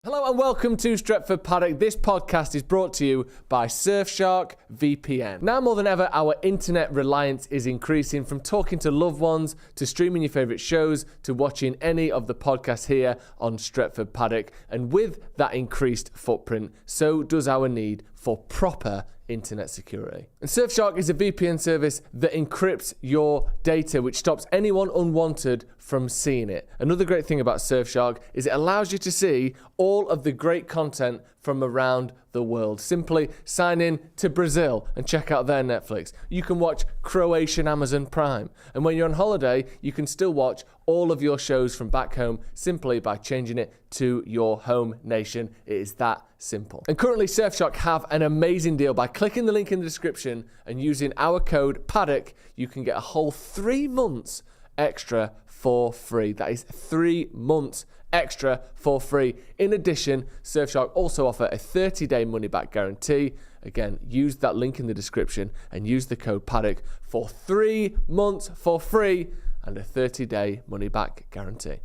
Hello and welcome to Stretford Paddock. This podcast is brought to you by Surfshark VPN. Now more than ever, our internet reliance is increasing, from talking to loved ones, to streaming your favourite shows, to watching any of the podcasts here on Stretford Paddock. And with that increased footprint, so does our need for proper internet security. And Surfshark is a VPN service that encrypts your data, which stops anyone unwanted from seeing it. Another great thing about Surfshark is it allows you to see all of the great content from around the world. Simply sign in to Brazil and check out their Netflix. You can watch Croatian Amazon Prime. And when you're on holiday, you can still watch all of your shows from back home simply by changing it to your home nation. It is that simple. And currently Surfshark have an amazing deal. By clicking the link in the description and using our code Paddock, you can get a whole 3 months extra for free. That is 3 months extra for free. In addition, Surfshark also offer a 30-day money-back guarantee. Again, use that link in the description and use the code Paddock for 3 months for free and a 30-day money-back guarantee.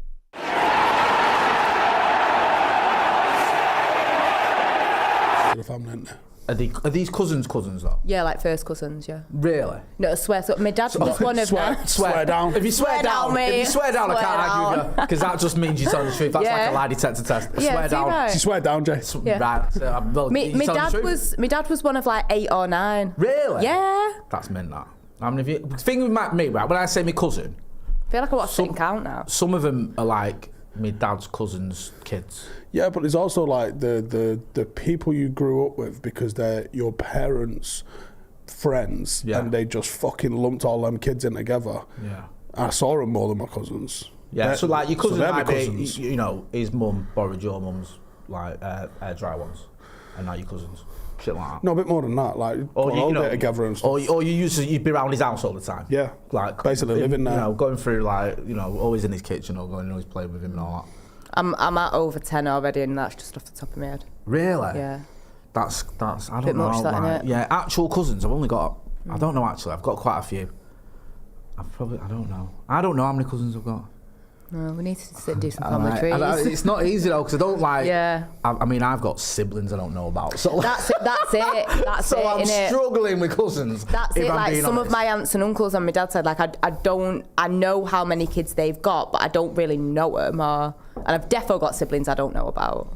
The family, isn't it? Are these cousins though? Yeah, like first cousins, yeah. Really? No, I swear. So my dad was one of them. Swear down. If you swear down, mate. if you swear down, I can't argue with you, because that just means you're telling the truth. That's Yeah. like a lie detector test. Yeah, Swear see down. that? She swear down, Jay. Yeah. Right. So, well, My you're telling dad the truth. my dad was one of like 8 or 9. Really? Yeah. That's meant that. I mean, if you the thing with me, right? When I say my cousin, I feel like I watched it count now. some of them are like my dad's cousins' kids. Yeah, but there's also like the people you grew up with because they're your parents' friends, Yeah. and they just fucking lumped all them kids in together. Yeah. I saw them more than my cousins. Yeah. So like your cousin they're might my be, cousins. you know, his mum borrowed your mum's like air dry ones, and now your cousins. Shit like that. No, a bit more than that. Like Or all day together and stuff. Or you'd be around his house all the time. Yeah, Like basically living there. You know, going through like, you know, always in his kitchen or going always playing with him and all that. I'm at over 10 already, and that's just off the top of my head. Really? Yeah. That's I don't Bit know. much, that, like, innit? yeah, actual cousins. I've only got. I don't know actually. I've got quite a few. I don't know. I don't know how many cousins I've got. No, we need to sit and do some family trees. It's not easy though, because I don't like. Yeah. I mean, I've got siblings I don't know about. So That's it. That's so it. I'm innit? struggling with cousins. That's if it. I'm Like being some honest. of my aunts and uncles on my dad's side, like I know how many kids they've got, but I don't really know them. And I've defo got siblings I don't know about.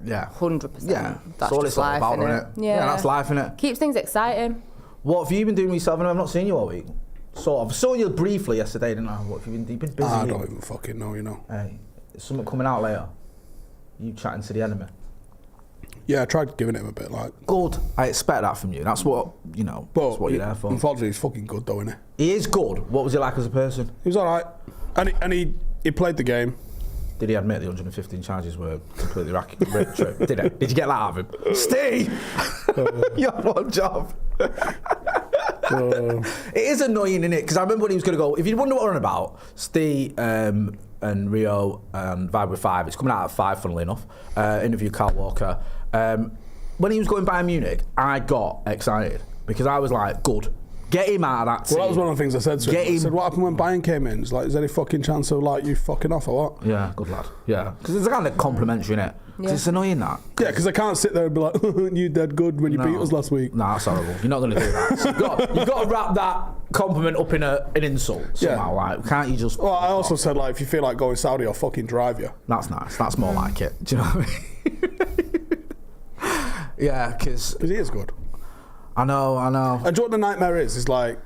Yeah. 100%. Yeah. That's all just it's all life, about, innit? isn't it? Yeah, that's life, innit? Keeps things exciting. What have you been doing with yourself? I've not seen you all week. Sort of. I saw you briefly yesterday, didn't I? What have you been? You've been busy. I don't even fucking know, you know. Hey, is something coming out later? You chatting to the enemy? Yeah, I tried giving him a bit, like. Good. I expect that from you. That's what, you know, But that's what you're there for. Unfortunately, he's fucking good though, isn't He is good. What was he like as a person? he? He was alright, and he played the game. Did he admit the 115 charges were completely true? Did he? Did you get that out of him? Steve! You had one job. It is annoying, isn't it? Because I remember when he was going to go, if you wonder what we're on about, Steve and Rio and Vibe with 5, it's coming out at 5, funnily enough, interview Carl Walker. When he was going Bayern Munich, I got excited because I was like, good. Get him out of that team. Well, that was one of the things I said to him. I said, what happened when Bayern came in? It's like, is there any fucking chance of like you fucking off or what? Yeah, good lad. Yeah. Because it's kind of complimentary, innit? Because it's annoying that. Yeah, because I can't sit there and be like, you did good when you beat us last week. No, that's horrible. You're not going to do that. So you've got to wrap that compliment up in an insult somehow. Yeah. Like, can't you just... Well, I also said, like, if you feel like going Saudi, I'll fucking drive you. That's nice. That's more like it. Do you know what I mean? Yeah, because... Because he is good. I know. And do you know what the nightmare is? It's like...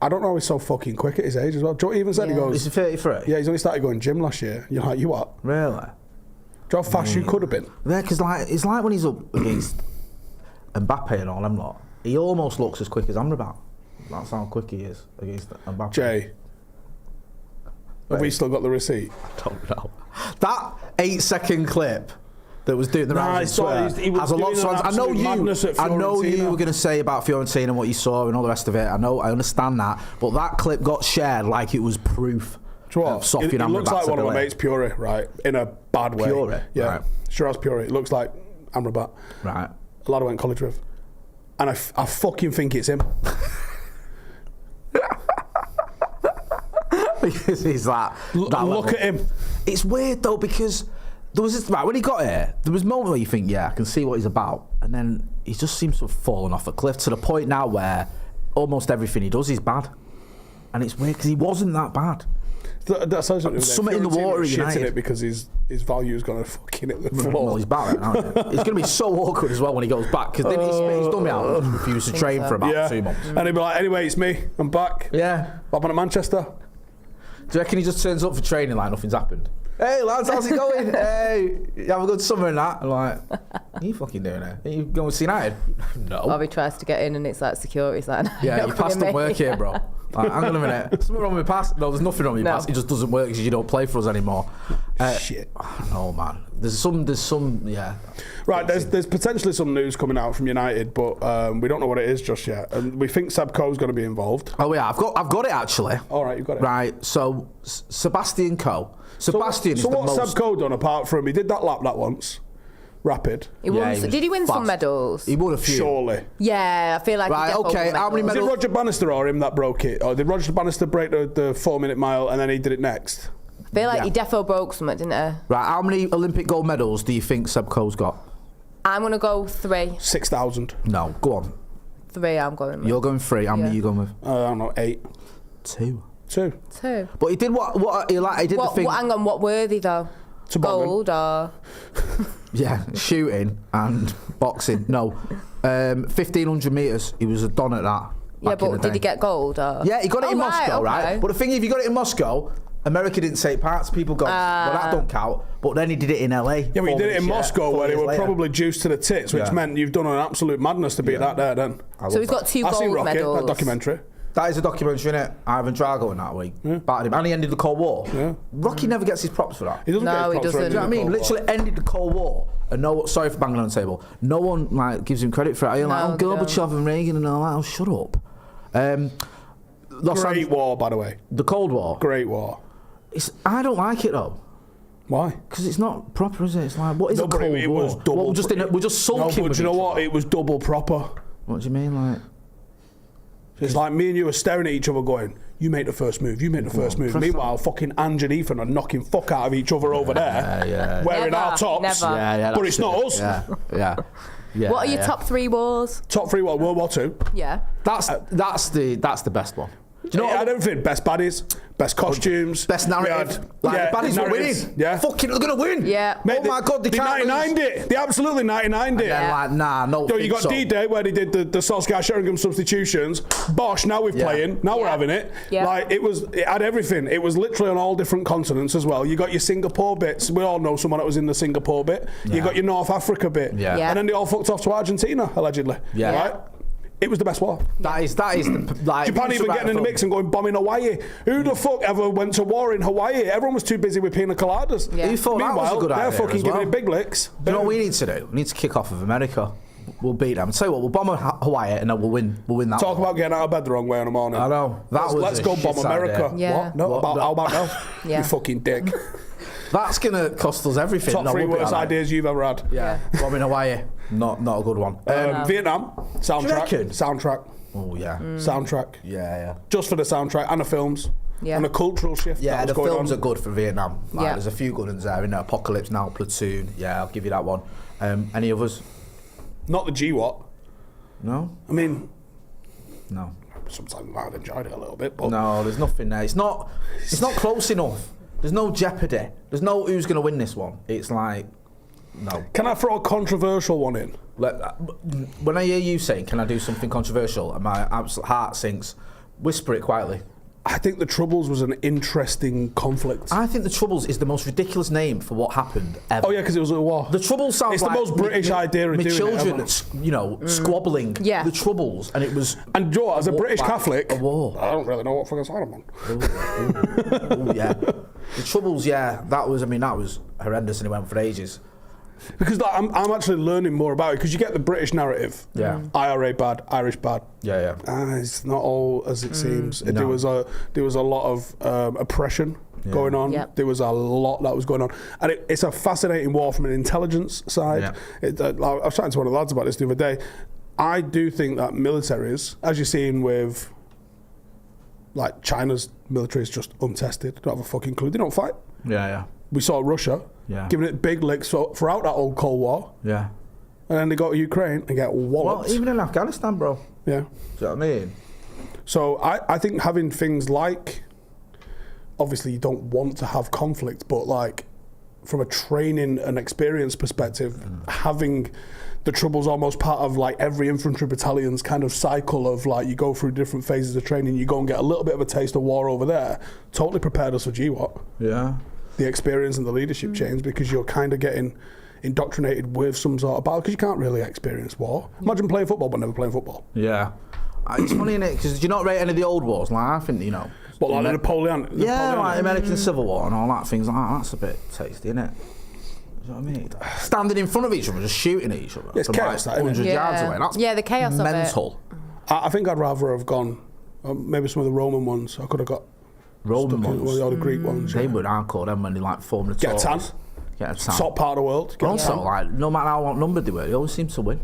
I don't know he's so fucking quick at his age as well. Joe even said, he goes... Is he 33? Yeah, he's only started going gym last year. You're like, you what? Really? Do you know how fast you could have been? Yeah, because like, it's like when he's up against Mbappe and all them lot, he almost looks as quick as Amrabat. That's how quick he is against Mbappe. Jay, have we still got the receipt? I don't know. That 8-second clip that was doing the rounds on Twitter he was has a lot of doing an songs. I know you were going to say about Fiorentina and what you saw and all the rest of it. I understand that, but that clip got shared like it was proof. Do you know what? It looks like one of my mates' Puri, right? In a bad way. Puri? Yeah. Right. Sure has Puri. It looks like Amrabat. Right. A lad I went college with. And I fucking think it's him. Because he's that Look at him. It's weird though because there was this, right when he got here, there was a moment where you think, yeah, I can see what he's about, and then he just seems to have fallen off a cliff to the point now where almost everything he does is bad, and it's weird because he wasn't that bad. That's something in the water at United. It because his value is going to fucking hit the floor. Well, he's back right now. Isn't it? It's going to be so awkward as well when he goes back because then he's done me out and refused to train for about 2 months. And he'll be like, anyway, it's me. I'm back. Yeah. Back on at Manchester. Do you reckon he just turns up for training like nothing's happened? Hey lads, how's it going? Hey, you have a good summer and that. I'm like, what are you fucking doing here? Are you going to see United? No. Or he tries to get in and it's like security's like, yeah, your pass don't work here, bro. Like, hang on a minute. Something wrong with my pass? No, there's nothing wrong with your pass. It just doesn't work because you don't play for us anymore. Shit. No, man. There's some, yeah. Right, there's potentially some news coming out from United, but we don't know what it is just yet. And we think Seb Coe's going to be involved. Oh yeah, I've got it actually. All right, you've got it. Right, so Sebastian Coe. Sebastian is the most... So what's Seb Coe done apart from he did that lap that once? Rapid. Did he win some medals? He won a few. Surely. Yeah, I feel like right, he okay, how many medals? Was it Roger Bannister or him that broke it? Or did Roger Bannister break the 4-minute mile and then he did it next? I feel like he defo broke something, didn't he? Right, how many Olympic gold medals do you think Seb Coe's got? I'm going to go 3. 6,000. No, go on. 3 I'm going with. You're going 3, how many are you going with? I don't know, 8. 2. 2. But he did what he did the thing... Hang on, what worthy though? Gold or... Yeah, shooting and boxing. No, 1,500 metres. He was a don at that. Yeah, but did he get gold? Or? Yeah, he got it in Moscow, right? But the thing is, if you got it in Moscow, America didn't take part. People go, well, that don't count. But then he did it in LA. Yeah, but he did it in Moscow where they were probably juiced to the tits, which meant you've done an absolute madness to beat that there then. So he's got 2 gold medals. I've seen Rocket, that documentary. That is a documentary, innit? Ivan Drago in that week. Battered him. And he ended the Cold War. Yeah. Rocky never gets his props for that. He doesn't get his props for it. Do you know what I mean? Literally ended the Cold War. And sorry for banging on the table. No one like gives him credit for it. You're like, Gorbachev and Reagan and all that. Oh, shut up. Great war, by the way. The Cold War. Great war. I don't like it though. Why? Because it's not proper, is it? It's like, what is a Cold War? Was double. We're just sulking. No, but you know what? It was double proper. What do you mean, like? It's like me and you are staring at each other going, you make the first move, you make the first move. Meanwhile, fucking Ange and Ethan are knocking fuck out of each other over there, wearing our tops. But it's not us. Yeah. What are your top 3 wars? Top 3 war, World War II. Yeah. That's the best one. Do you know what I don't think? Best baddies, best costumes, best narrative. The baddies were winning. Yeah. Fucking, they're going to win. Yeah. Mate, oh my God, they can't 99'd it. They absolutely 99'd it. Yeah. Like, nah, no. You got D-Day where they did the Solskjaer Sheringham substitutions. Bosh, now we're playing. Now we're having it. Yeah. Like, it had everything. It was literally on all different continents as well. You got your Singapore bits. We all know someone that was in the Singapore bit. You got your North Africa bit. Yeah. And then they all fucked off to Argentina, allegedly. Yeah. Right? It was the best war. That is the like, Japan even getting in the mix and going bombing Hawaii. Who the fuck ever went to war in Hawaii? Everyone was too busy with pina coladas. Yeah. Who thought that was a good idea? They're fucking giving it big licks. You know what we need to do? We need to kick off with America. We'll beat them. Tell you what, we'll bomb Hawaii and then we'll win. We'll win that. Talk about getting out of bed the wrong way in the morning. I know. Let's go bomb America. Yeah. What? No. How about now? Yeah. You fucking dick. That's gonna cost us everything. Top 3 worst ideas you've ever had. Yeah. Bombing Hawaii. Not a good one. Vietnam soundtrack. Oh yeah. Soundtrack. Yeah. Just for the soundtrack and the films. Yeah. And the cultural shift. Yeah, that was the films on. are good for Vietnam. Like, Yeah. There's a few good ones there. In there. Apocalypse Now, Platoon. Yeah, I'll give you that one. Any others? Not the GWAT. No. I mean, No. sometimes I've enjoyed it a little bit, but No, there's nothing there. It's not close enough. There's no jeopardy. There's no who's going to win this one. It's like, no. Can I throw a controversial one in? When I hear you saying, can I do something controversial, and my absolute heart sinks, whisper it quietly. I think the Troubles was an interesting conflict. I think the Troubles is the most ridiculous name for what happened ever. Oh yeah, because it was a war. The Troubles sounds like... It's the most British idea of doing children, it children, squabbling. Yeah. The Troubles, and it was... And Joe, as a British Catholic, a war. I don't really know what fucking side I'm on. Oh, yeah. The Troubles, that was horrendous, and it went for ages. Because like, I'm actually learning more about it, because you get the British narrative. Yeah. IRA bad, Irish bad. Yeah. It's not all as it seems. No. There was a lot of oppression going on. Yep. There was a lot that was going on. And it's a fascinating war from an intelligence side. Yeah. I was chatting to one of the lads about this the other day. I do think that militaries, as you're seeing with like China's military is just untested. Don't have a fucking clue. They don't fight. Yeah. We saw Russia giving it big licks throughout that old Cold War. Yeah. And then they go to Ukraine and get walloped. Well, even in Afghanistan, bro. Yeah. Do you know what I mean? So I think having things like, obviously you don't want to have conflict, but like from a training and experience perspective, having the trouble's almost part of like every infantry battalion's kind of cycle of like you go through different phases of training, you go and get a little bit of a taste of war over there, totally prepared us for GWAT. Yeah. The experience and the leadership change, because you're kind of getting indoctrinated with some sort of battle, because you can't really experience war. Imagine playing football but never playing football. Yeah. It's funny, innit? Because do you not rate any of the old wars? Like, I think, you know... What, like Napoleon? Yeah, like American Civil War and all that, things like that. That's a bit tasty, innit? You know what I mean? Standing in front of each other, just shooting at each other. It's chaos, like that, isn't 100 it? yards away. That's the chaos mental. of it. I think I'd rather have gone, maybe some of the Roman ones. I could have got Roman ones. Or the Greek ones. They were hardcore, then when they like formed the Get a tan. Get a tan. Top part of the world. But also, like, no matter how outnumbered they were, they always seemed to win.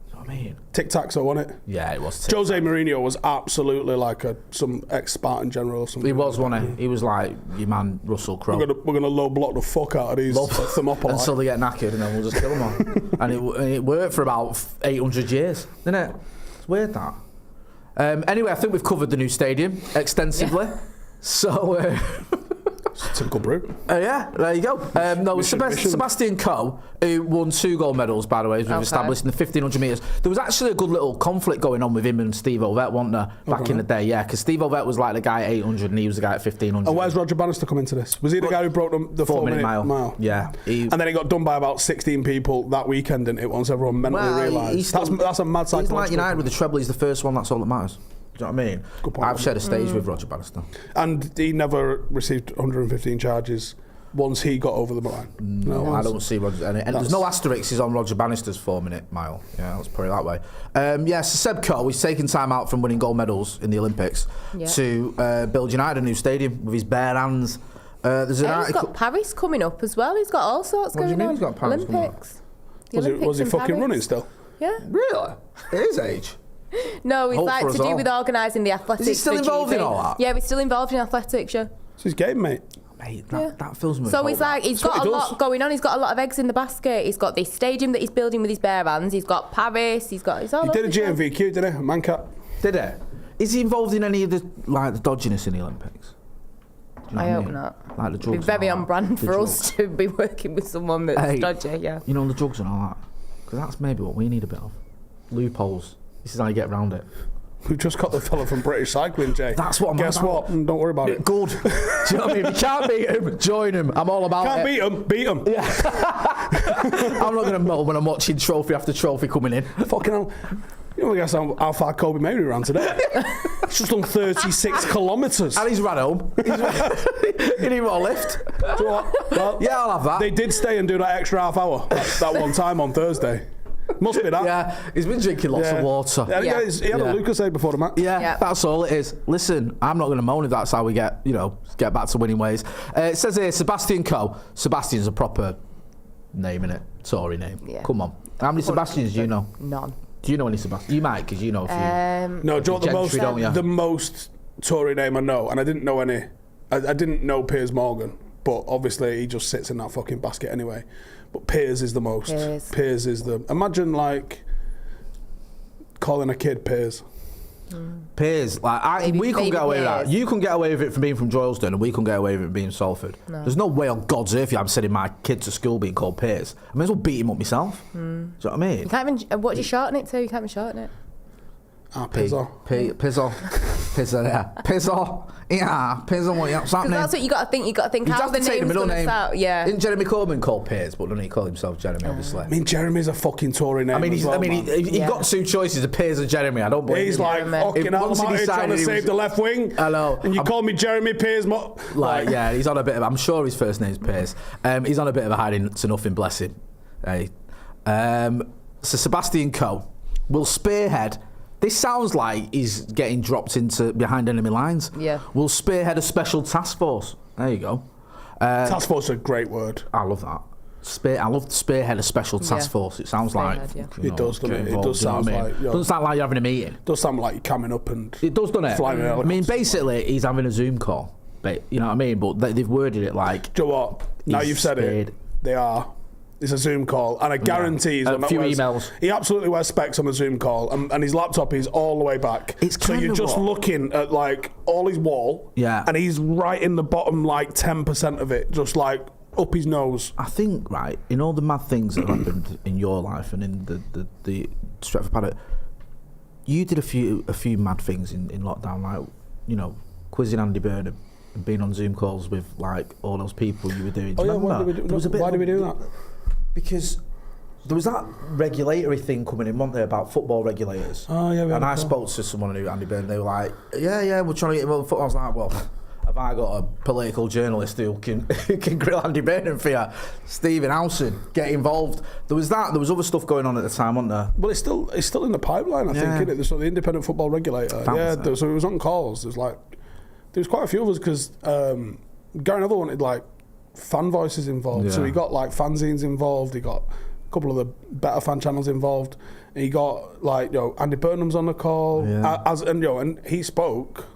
You know what I mean? Tic-tac-toe, wasn't it? Yeah, it was. Jose Mourinho was absolutely like some ex-Spartan general or something. He was, wasn't he? He was like your man Russell Crowe. We're gonna low block the fuck out of these Thermopylae until they get knackered, and then we'll just kill them all. and it worked for about 800 years, didn't it? It's weird that. Anyway, I think we've covered the new stadium extensively. Yeah. So. Typical Brew. Yeah, there you go. Sebastian Coe, who won 2 gold medals, by the way, as we've established in the 1500 metres. There was actually a good little conflict going on with him and Steve Ovett, wasn't there, back in the day? Yeah, because Steve Ovett was like the guy at 800 and he was the guy at 1500. And where's Roger Bannister come into this? Was he the guy who broke the 4-minute mile? Yeah. And then he got done by about 16 people that weekend, didn't it, once everyone mentally realised. That's a mad psychological. He's like United with the treble, he's the first one, that's all that matters. Do you know what I mean? Good point. I've shared a stage with Roger Bannister. And he never received 115 charges once he got over the line. No, I don't see Roger. And there's no asterisks on Roger Bannister's 4-minute mile. Yeah, let's put it that way. So Seb Coe, he's taken time out from winning gold medals in the Olympics to build United a new stadium with his bare hands. There's an he's got Paris coming up as well. He's got all sorts going on. He's got Paris Olympics. Was he fucking running still? Yeah. Really? At his age? No, he's like to do with organising the athletics. Is he still involved in all that? Yeah, he's still involved in athletics, yeah. It's his game, mate. That fills me with So hope. he's like, he's got a lot going on. He's got a lot of eggs in the basket. He's got this stadium that he's building with his bare hands. He's got Paris. He's all He did a GMVQ, didn't he? Man-cat. Did he? Is he involved in any of the dodginess in the Olympics? I hope not. Like the drugs. It'd be very on brand for us to be working with someone that's dodgy, yeah. You know, the drugs and all that. Because that's maybe what we need a bit of. Loopholes. This is how you get around it. We've just got the fella from British Cycling, Jay. That's what I'm Guess about. what? Don't worry about it. Good. Do you know what I mean? If you can't beat him, join him. I'm all about Can't it. beat him. Yeah. I'm not going to mull when I'm watching trophy after trophy coming in. Fucking hell. You know, guess how far Kobe Mary ran today? He's just done 36 kilometres. And he's ran home. He didn't even want a lift. Do you know what? Well, Yeah, I'll have that. they did stay and do that extra half hour that one time on Thursday. Must be that. Yeah, he's been drinking lots of water. Yeah, Yeah. he had a Lucasade before the match. Yeah, that's all it is. Listen, I'm not going to moan if that's how we get back to winning ways. It says here, Sebastian Coe. Sebastian's a proper name, innit? Tory name. Yeah. Come on. How many Sebastians do you know? None. Do you know any Sebastian? You might, because you know a few. No, do you know what Gentry, don't you? the most Tory name I know, and I didn't know any. I didn't know Piers Morgan, but obviously he just sits in that fucking basket anyway. But Piers is the most. Piers is the. Imagine like calling a kid Piers. Piers, like we couldn't get away with that. You couldn't get away with it from being from Droylsden, and we couldn't get away with it being Salford. No. There's no way on God's earth I'm sending my kid to school being called Piers. I may as well beat him up myself. Do you know what I mean? You can't even. What do you shorten it to? You can't even shorten it. Pizzo. Pizzo. Pizzo, yeah. Pizzo. Yeah. Pizzo, what's Because happening? that's what you got to think. You got to think how the name's going to sound. Yeah. Isn't Jeremy Corbyn called Piers, but doesn't he call himself Jeremy, obviously? I mean, Jeremy's a fucking Tory name. He got 2 choices of Piers and Jeremy. I don't believe He's like, fucking hell, I'm out here trying to save the left wing. Hello. And you call me Jeremy Piers. Yeah, he's on a bit of, I'm sure his first name's Piers. He's on a bit of a hiding to nothing blessing. Hey. So Sebastian Coe will spearhead. This sounds like he's getting dropped into behind enemy lines. Yeah. Will spearhead a special task force. There you go. Task force is a great word. I love that. I love spearhead a special task force. It sounds like it does, doesn't it? It does sound like doesn't sound like you're having a meeting. It does sound like you're coming up and it does, doesn't it? Flying I mean, basically, he's having a Zoom call But you know what I mean? But they've worded it like. Do you know what? Now you've said it. They are. It's a Zoom call, and I guarantee a few emails. He absolutely wears specs on the Zoom call, and his laptop is all the way back. So you're just looking at like all his wall, and he's right in the bottom like 10% of it, just like up his nose. I think in all the mad things that happened in your life and in the Stretford Paddock, you did a few mad things in lockdown, like quizzing Andy Burnham and being on Zoom calls with like all those people you were doing. Why did we do that? Because there was that regulatory thing coming in, wasn't there, about football regulators? Oh, yeah, and I spoke to someone who knew Andy Byrne, they were like, yeah, we're trying to get him over football. I was like, well, have I got a political journalist who can grill Andy Byrne for you? Stephen Howson, get involved. There was other stuff going on at the time, wasn't there? Well, it's still in the pipeline, I think, isn't it? So the independent football regulator. So it was on calls. There was quite a few of us because Gary Neville wanted like fan voices involved, so he got like fanzines involved, he got a couple of the better fan channels involved, and he got like Andy Burnham's on the call, and he spoke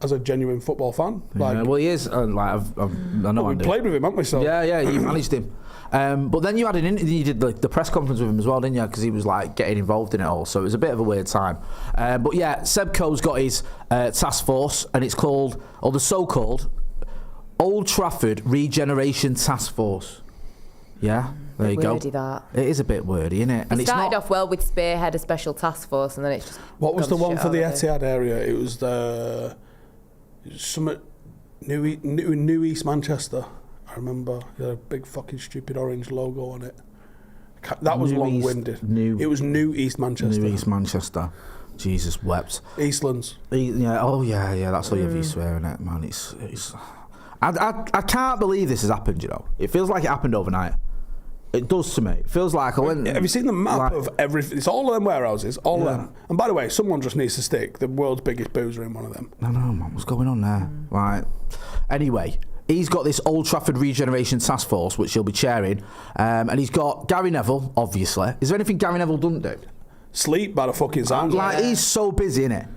as a genuine football fan. Well, he is. I know. We played with him, haven't we? So you managed him. But then you had an interview. You did the press conference with him as well, didn't you? Because he was like getting involved in it all. So it was a bit of a weird time. But yeah, Seb Coe's got his task force, and it's called, or the so-called, Old Trafford Regeneration Task Force. Yeah, there you go. Wordy, that. It is a bit wordy, isn't it? And it started off well with Spearhead, a special task force, and then it's just. What was the one for the Etihad area? It was some New East Manchester. I remember it had a big fucking stupid orange logo on it. That was long-winded. It was New East Manchester. New East Manchester. Jesus wept. Eastlands. Yeah. That's all you're swearing at, man. It's. I can't believe this has happened, It feels like it happened overnight. It does to me. It feels like I went... Have you seen the map of everything? It's all of them warehouses, all of them. And by the way, someone just needs to stick the world's biggest boozer in one of them. I know, man. What's going on there? Right. Anyway, he's got this Old Trafford Regeneration Task Force, which he'll be chairing. And he's got Gary Neville, obviously. Is there anything Gary Neville doesn't do? Sleep by the fucking sound. He's so busy, innit?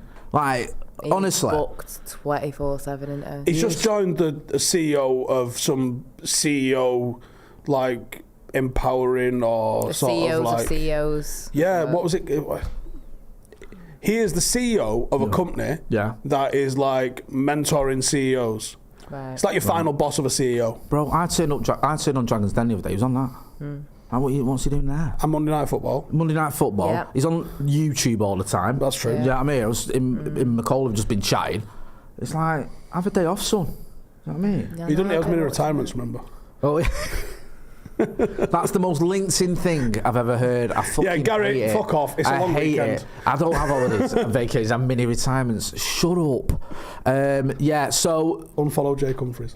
He's honestly, booked 24/7, isn't he? He's just joined the CEO of some CEO like empowering or the sort CEOs of like CEOs. Yeah, what was it? He is the CEO of a company that is like mentoring CEOs. Right. It's like your final boss of a CEO. Bro, I turned on Dragon's Den the other day. He was on that. What's he doing there? And Monday Night Football. Yeah. He's on YouTube all the time. That's true. Yeah, I mean, I was in McCall have just been chatting. It's like, have a day off, son. You know what I mean? He doesn't have many retirements, remember? Oh, yeah. That's the most linked-in thing I've ever heard. I fucking Gary, hate fuck off. It's a long weekend. It. I don't have holidays, vacations, and mini retirements. Shut up. So unfollow Jay Humphries.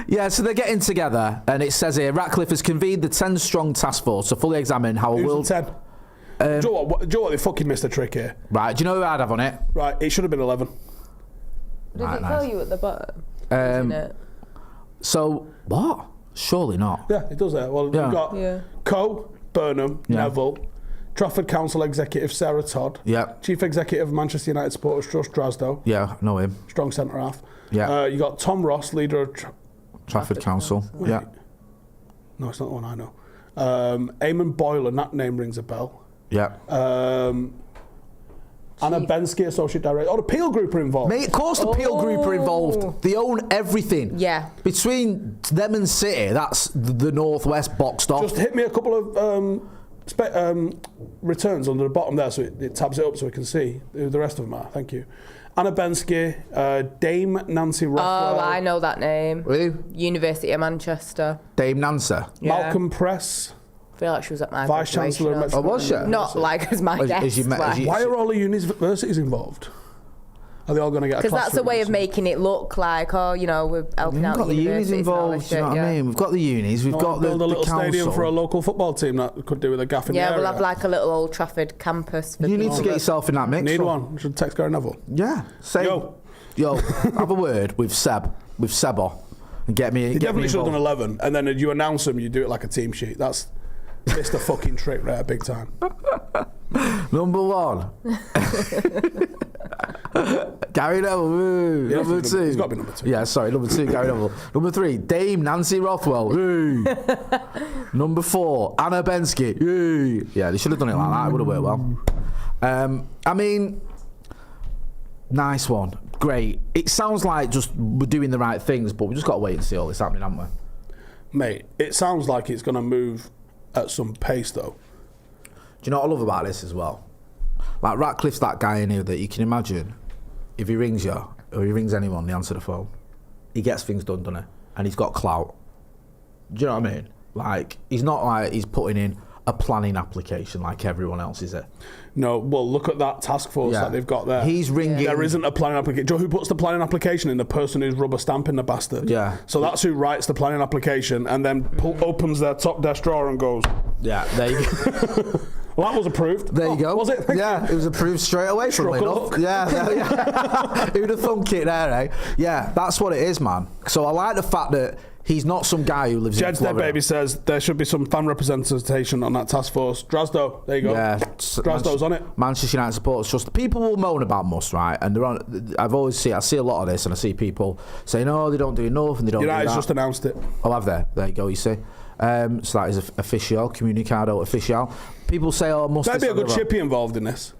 Yeah, so they're getting together, and it says here, Ratcliffe has convened the 10-strong task force to fully examine how a world... 10? Do you know what? They fucking missed a trick here. Right, do you know who I'd have on it? Right, it should have been 11. Does it tell you at the bottom? Isn't it? So, what? Surely not. Yeah, it does that. Well, you've got Coe, Burnham, Neville, Trafford Council Executive Sarah Todd, Chief Executive of Manchester United Supporters Trust Drasdo. Yeah, I know him. Strong centre half. Yeah. You got Tom Ross, leader of Trafford Council. Wait. Yeah. No, it's not the one I know. Eamon Boylan, that name rings a bell. Yeah. Anna Bensky, Associate Director. Oh, the Peel Group are involved. Mate, of course the Peel Group are involved. They own everything. Yeah. Between them and City, that's the Northwest boxed off. Just hit me a couple of returns under the bottom there so it tabs it up so we can see who the rest of them are. Thank you. Anna Bensky, Dame Nancy Rothwell. Oh, I know that name. Really? University of Manchester. Dame Nancy. Yeah. Malcolm Press. I feel like she was at my Vice Chancellor of Oh, was she? Not like as my guest. Why are all the universities involved? Are they all going to get a classroom? Because that's a way of making it look like, we're helping out the universities. We've got the unis involved, you know what I mean? We've got the unis, we've got the little council. Stadium for a local football team that could do with a gaff in the area. Yeah, we'll have like a little Old Trafford campus. You need to get yourself in that mix. Need one. Should text Gary Neville. Yeah. Say, yo, have a word with Sebo, and get me. You definitely should have done 11, and then you announce them. You do it like a team sheet. That's missed a fucking trick there, big time. Number one. Gary Neville, woo. Yeah, Number 2. He's got to be number 2. Yeah, sorry, number 2, Gary Neville. Number 3, Dame Nancy Rothwell, woo. Number 4, Anna Bensky, woo. Yeah, they should have done it like that. It would have worked well. I mean, nice one. Great. It sounds like just we're doing the right things, but we just got to wait and see all this happening, haven't we? Mate, it sounds like it's going to move at some pace, though. Do you know what I love about this as well? Like, Ratcliffe's that guy in here that you can imagine, if he rings you, or he rings anyone, they answer the phone. He gets things done, doesn't he? And he's got clout. Do you know what I mean? Like, he's not like he's putting in a planning application like everyone else, is it? No, well, look at that task force that they've got there. He's ringing. There isn't a planning application. Do you know who puts the planning application in? The person who's rubber stamping the bastard. Yeah. So that's who writes the planning application and then opens their top desk drawer and goes, Yeah, there you go. well, that was approved. There you go. Was it? Yeah, it was approved straight away. Funnily enough. Yeah. Who'd have thunk it there, eh? Yeah, that's what it is, man. So I like the fact that he's not some guy who lives Jed's in Dead Baby says there should be some fan representation on that task force. Drasdo, there you go. Yeah, Drasdo's on it. Manchester United supporters trust. People will moan about Mus, right? And they're on. I see a lot of this, and I see people saying, "Oh, they don't do enough, and they don't." United's do that. just announced it. Oh, have they? There you go. You see. So that is official, comunicado official. People say, "Oh, Mus." There'd be a good chippy involved in this.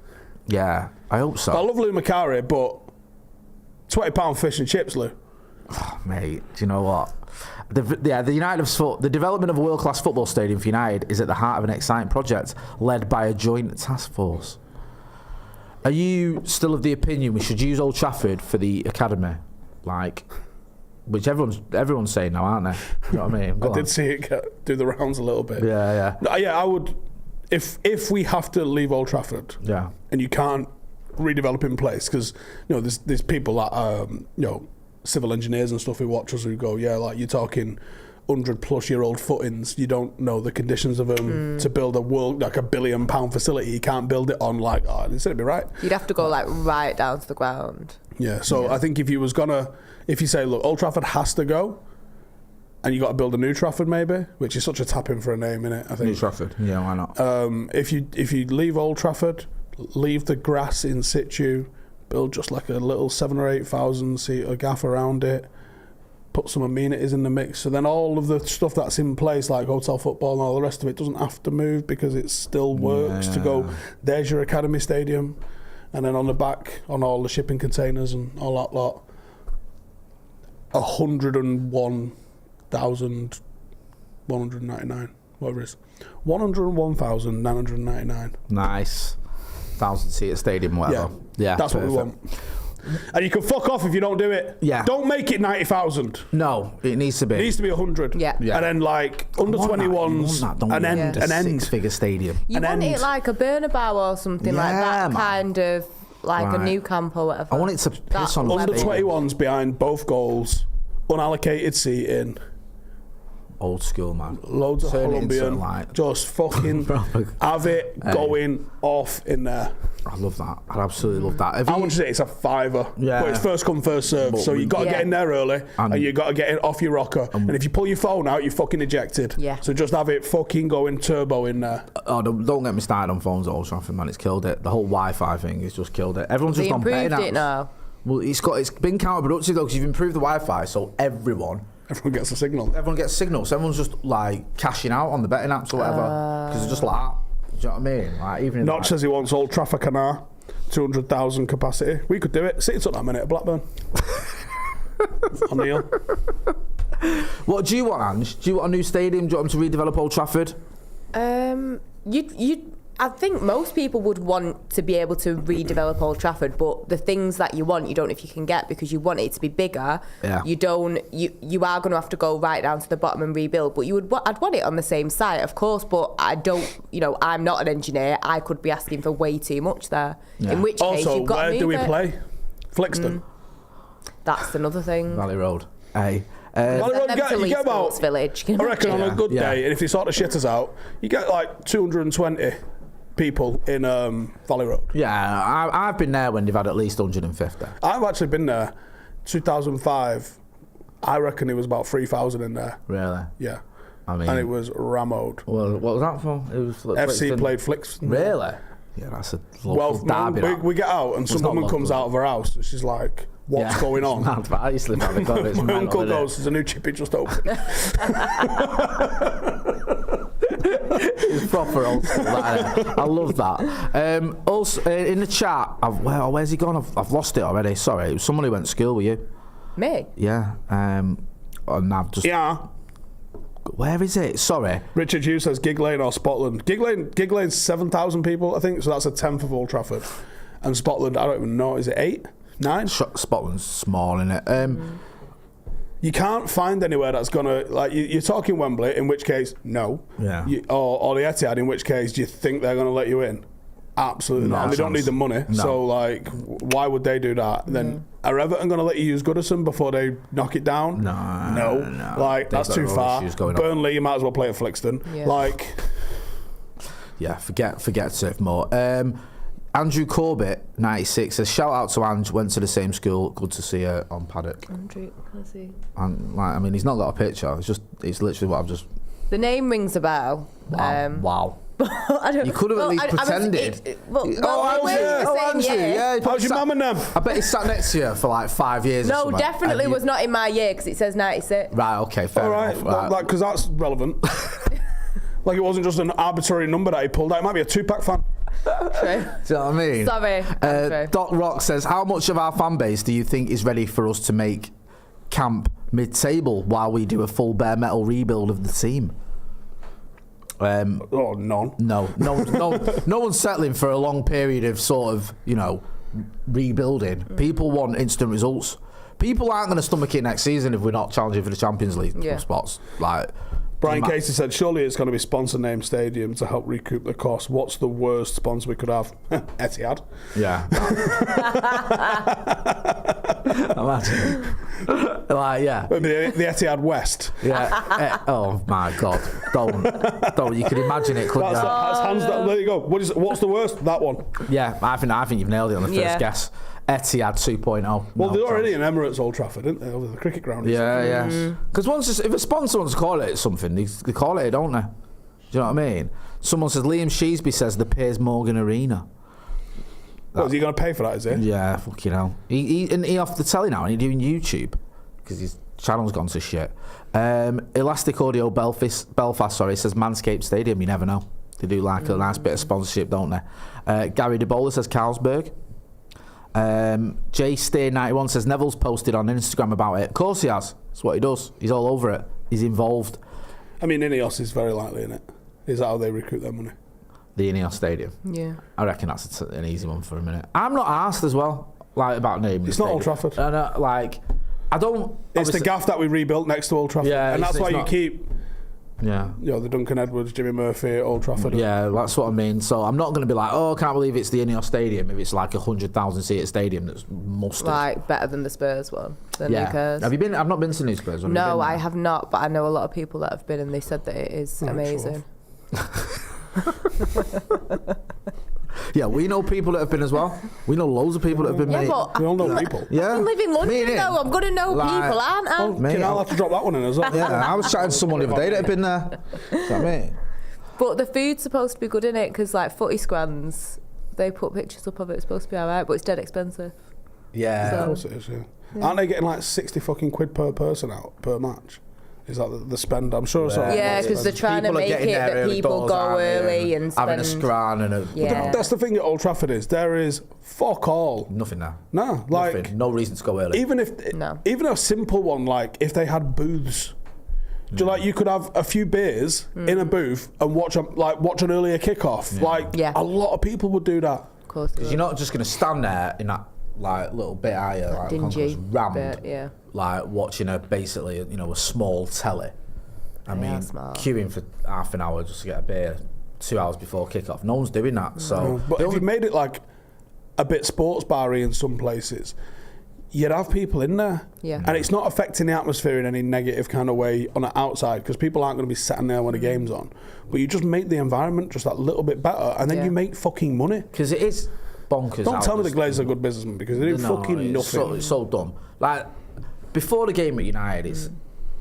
Yeah, I hope so. I love Lou Macari, but £20 fish and chips, Lou. Mate, do you know what? The development of a world-class football stadium for United is at the heart of an exciting project led by a joint task force. Are you still of the opinion we should use Old Trafford for the academy? Like, which everyone's saying now, aren't they? You know what I mean? I did see it do the rounds a little bit. Yeah. Yeah, I would. If we have to leave Old Trafford, and you can't redevelop in place, because there's people that civil engineers and stuff who watch us who go, yeah, like you're talking 100-plus-year-old footings. You don't know the conditions of them to build like £1 billion facility. You can't build it on it'd be right. You'd have to go right down to the ground. Yeah. So I think if you say, look, Old Trafford has to go, and you got to build a new Trafford maybe, which is such a tap in for a name, innit? I think New Trafford. Yeah, why not? If you leave Old Trafford, leave the grass in situ. Build just like a little 7,000 or 8,000 seat gaff around it. Put some amenities in the mix. So then all of the stuff that's in place, like hotel football and all the rest of it, doesn't have to move because it still works to go. There's your academy stadium, and then on the back, on all the shipping containers and all that lot, 101,199, whatever it is, 101,999. Nice. 1,000-seater stadium, whatever. Yeah, that's perfect. What we want. And you can fuck off if you don't do it. Yeah. Don't make it 90,000. No, it needs to be. It needs to be 100. Yeah. And then like under 21s, an end. Six-figure stadium. You want it like a Bernabeu or something like that, man. Kind of like a new camp or whatever. I want it to piss on under 21s behind both goals, unallocated seating. Old school, man. Loads of Colombian. Just fucking have it going off in there. I love that. I absolutely love that. How much is it? It's a £5. Yeah. But it's first come, first serve. So you've got to get in there early and you've got to get it off your rocker. And if you pull your phone out, you're fucking ejected. Yeah. So just have it fucking going turbo in there. Oh, don't get me started on phones at Old Trafford, man. It's killed it. The whole Wi-Fi thing has just killed it. Everyone's just on betting apps. It now. Well, it's been counterproductive though, because you've improved the Wi-Fi, so everyone gets a signal. Everyone gets signals. So everyone's just like cashing out on the betting apps or whatever because it's just like that. Do you know what I mean? Like even Notch says he wants Old Trafford Canard, 200,000 capacity. We could do it. City took that minute at Blackburn. O'Neill. What do you want, Ange? Do you want a new stadium? Do you want them to redevelop Old Trafford? I think most people would want to be able to redevelop Old Trafford, but the things that you want, you don't know if you can get because you want it to be bigger. Yeah. You are going to have to go right down to the bottom and rebuild. But I'd want it on the same site, of course. But I don't. I'm not an engineer. I could be asking for way too much there. Yeah. In which case, you've got to move where do we it. play? Flixton. That's another thing. Valley Road. Hey. Valley Road, you get about. Village. I reckon on a good day, and if they sort of shit us out, you get like 220. People in Valley Road. Yeah, I've been there when they've had at least 150. I've actually been there 2005. I reckon it was about 3,000 in there. Really? Yeah. I mean, and it was rammed. Well, what was that for? It was FC played Flixton. Really? Yeah, that's a local derby. We get out and some woman comes out of her house and she's like, what's going on? I used to live out the corner. It's my uncle goes, there's a new chippy just opened. It's proper old school. I love that. Also, in the chat, where's he gone? I've lost it already. Sorry, it was someone who went to school with you. Me? Yeah. And I've just... Yeah. Where is it? Sorry. Richard Hughes says Gig Lane or Spotland. Gig Lane's 7,000 people, I think, so that's a tenth of Old Trafford. And Spotland, I don't even know, is it 8? 9? Spotland's small, innit? You can't find anywhere that's going to... Like, you're talking Wembley, in which case, no. Yeah. Or the Etihad, in which case, do you think they're going to let you in? Absolutely not. And they don't need the money. No. So, like, why would they do that? Then are Everton going to let you use Goodison before they knock it down? No. Like, that's too far. Burnley, you might as well play at Flixton. Yeah. Like... Yeah, forget Surf Moor. Andrew Corbett, 96, says, shout out to Ange, went to the same school, good to see her on Paddock. Andrew, can I see? And, like, I mean, he's not got a picture, it's literally what I've just... The name rings a bell. Wow. You could have at least pretended. Andrew. Yeah. How's your mum and them? I bet he sat next to you for like 5 years. No, definitely was not in my year because it saes 96. Right, okay, fair enough. Right, because that's relevant. Like it wasn't just an arbitrary number that he pulled out. It might be a Tupac fan. True. Do you know what I mean? Sorry. Doc Rock says, how much of our fan base do you think is ready for us to make camp mid-table while we do a full bare metal rebuild of the team? None. No one's settling for a long period of sort of, rebuilding. People want instant results. People aren't going to stomach it next season if we're not challenging for the Champions League spots. Like Brian Casey said, surely it's going to be sponsor name stadium to help recoup the cost. What's the worst sponsor we could have? Etihad. Yeah. Imagine. The Etihad West. Yeah. Oh my God. Don't. You can imagine it, couldn't you? That's hands down. There you go. What's the worst? That one. Yeah, I think you've nailed it on the first guess. Etihad 2.0. Well, they're already in Emirates Old Trafford, aren't they? Over the cricket ground. Yeah. Because if a sponsor wants to call it something, they call it, don't they? Do you know what I mean? Someone says, Liam Sheesby says the Piers Morgan Arena. Is he going to pay for that, is he? Yeah, fucking hell. He off the telly now and he's doing YouTube because his channel's gone to shit. Elastic Audio Belfast says Manscaped Stadium, you never know. They do like a nice bit of sponsorship, don't they? Gary DeBola says Carlsberg. Jay Steer 91 says Neville's posted on Instagram about it. Of course he has. That's what he does. He's all over it. He's involved. I mean, Ineos is very likely in it. Is that how they recruit their money? The Ineos Stadium. Yeah. I reckon that's an easy one for a minute. I'm not arsed as well, about naming. It's not Old Trafford. I don't. It's the gaff that we rebuilt next to Old Trafford. Yeah, and that's why you keep. Yeah. The Duncan Edwards, Jimmy Murphy, Old Trafford. Yeah, that's what I mean. So I'm not going to be like, I can't believe it's the Ineos Stadium if it's like 100,000 seat stadium that's mustard. Like better than the Spurs one. Have you been? I've not been to New Spurs. No, I have not, but I know a lot of people that have been and they said that it is amazing. Yeah, we know people that have been as well. We know loads of people that have been. Yeah, but we all know people. Yeah, I live in London though. I'm going to know people, aren't I? I'll have to drop that one in as well. Yeah, I was chatting to someone the other day that had been there. Is that me? But the food's supposed to be good in it because like footy scrans, they put pictures up of it. It's supposed to be alright, but it's dead expensive. Yeah, of course it is. Yeah. Aren't they getting like 60 fucking quid per person out per match? Is that the spend? I'm sure. Yeah, because they're trying to make it that people go early and spend. Having a scran and that's the thing at Old Trafford is there is fuck all. Nothing now. No, like no reason to go early. Even a simple one, like if they had booths, you could have a few beers in a booth and watch an earlier kickoff. Yeah. A lot of people would do that. Of course, because you're not just going to stand there in that little bit higher, like dingy rammed, bit, like watching a small telly. I mean, queuing for half an hour just to get a beer 2 hours before kick-off. No one's doing that. So, but if you made it like a bit sports bar-y in some places, you'd have people in there, and it's not affecting the atmosphere in any negative kind of way on the outside because people aren't going to be sitting there when the game's on. But you just make the environment just that little bit better, and then you make fucking money. Because it is bonkers. Don't tell me the Glazers are good businessmen because they do fucking nothing. It's so dumb. Like before the game at United, it's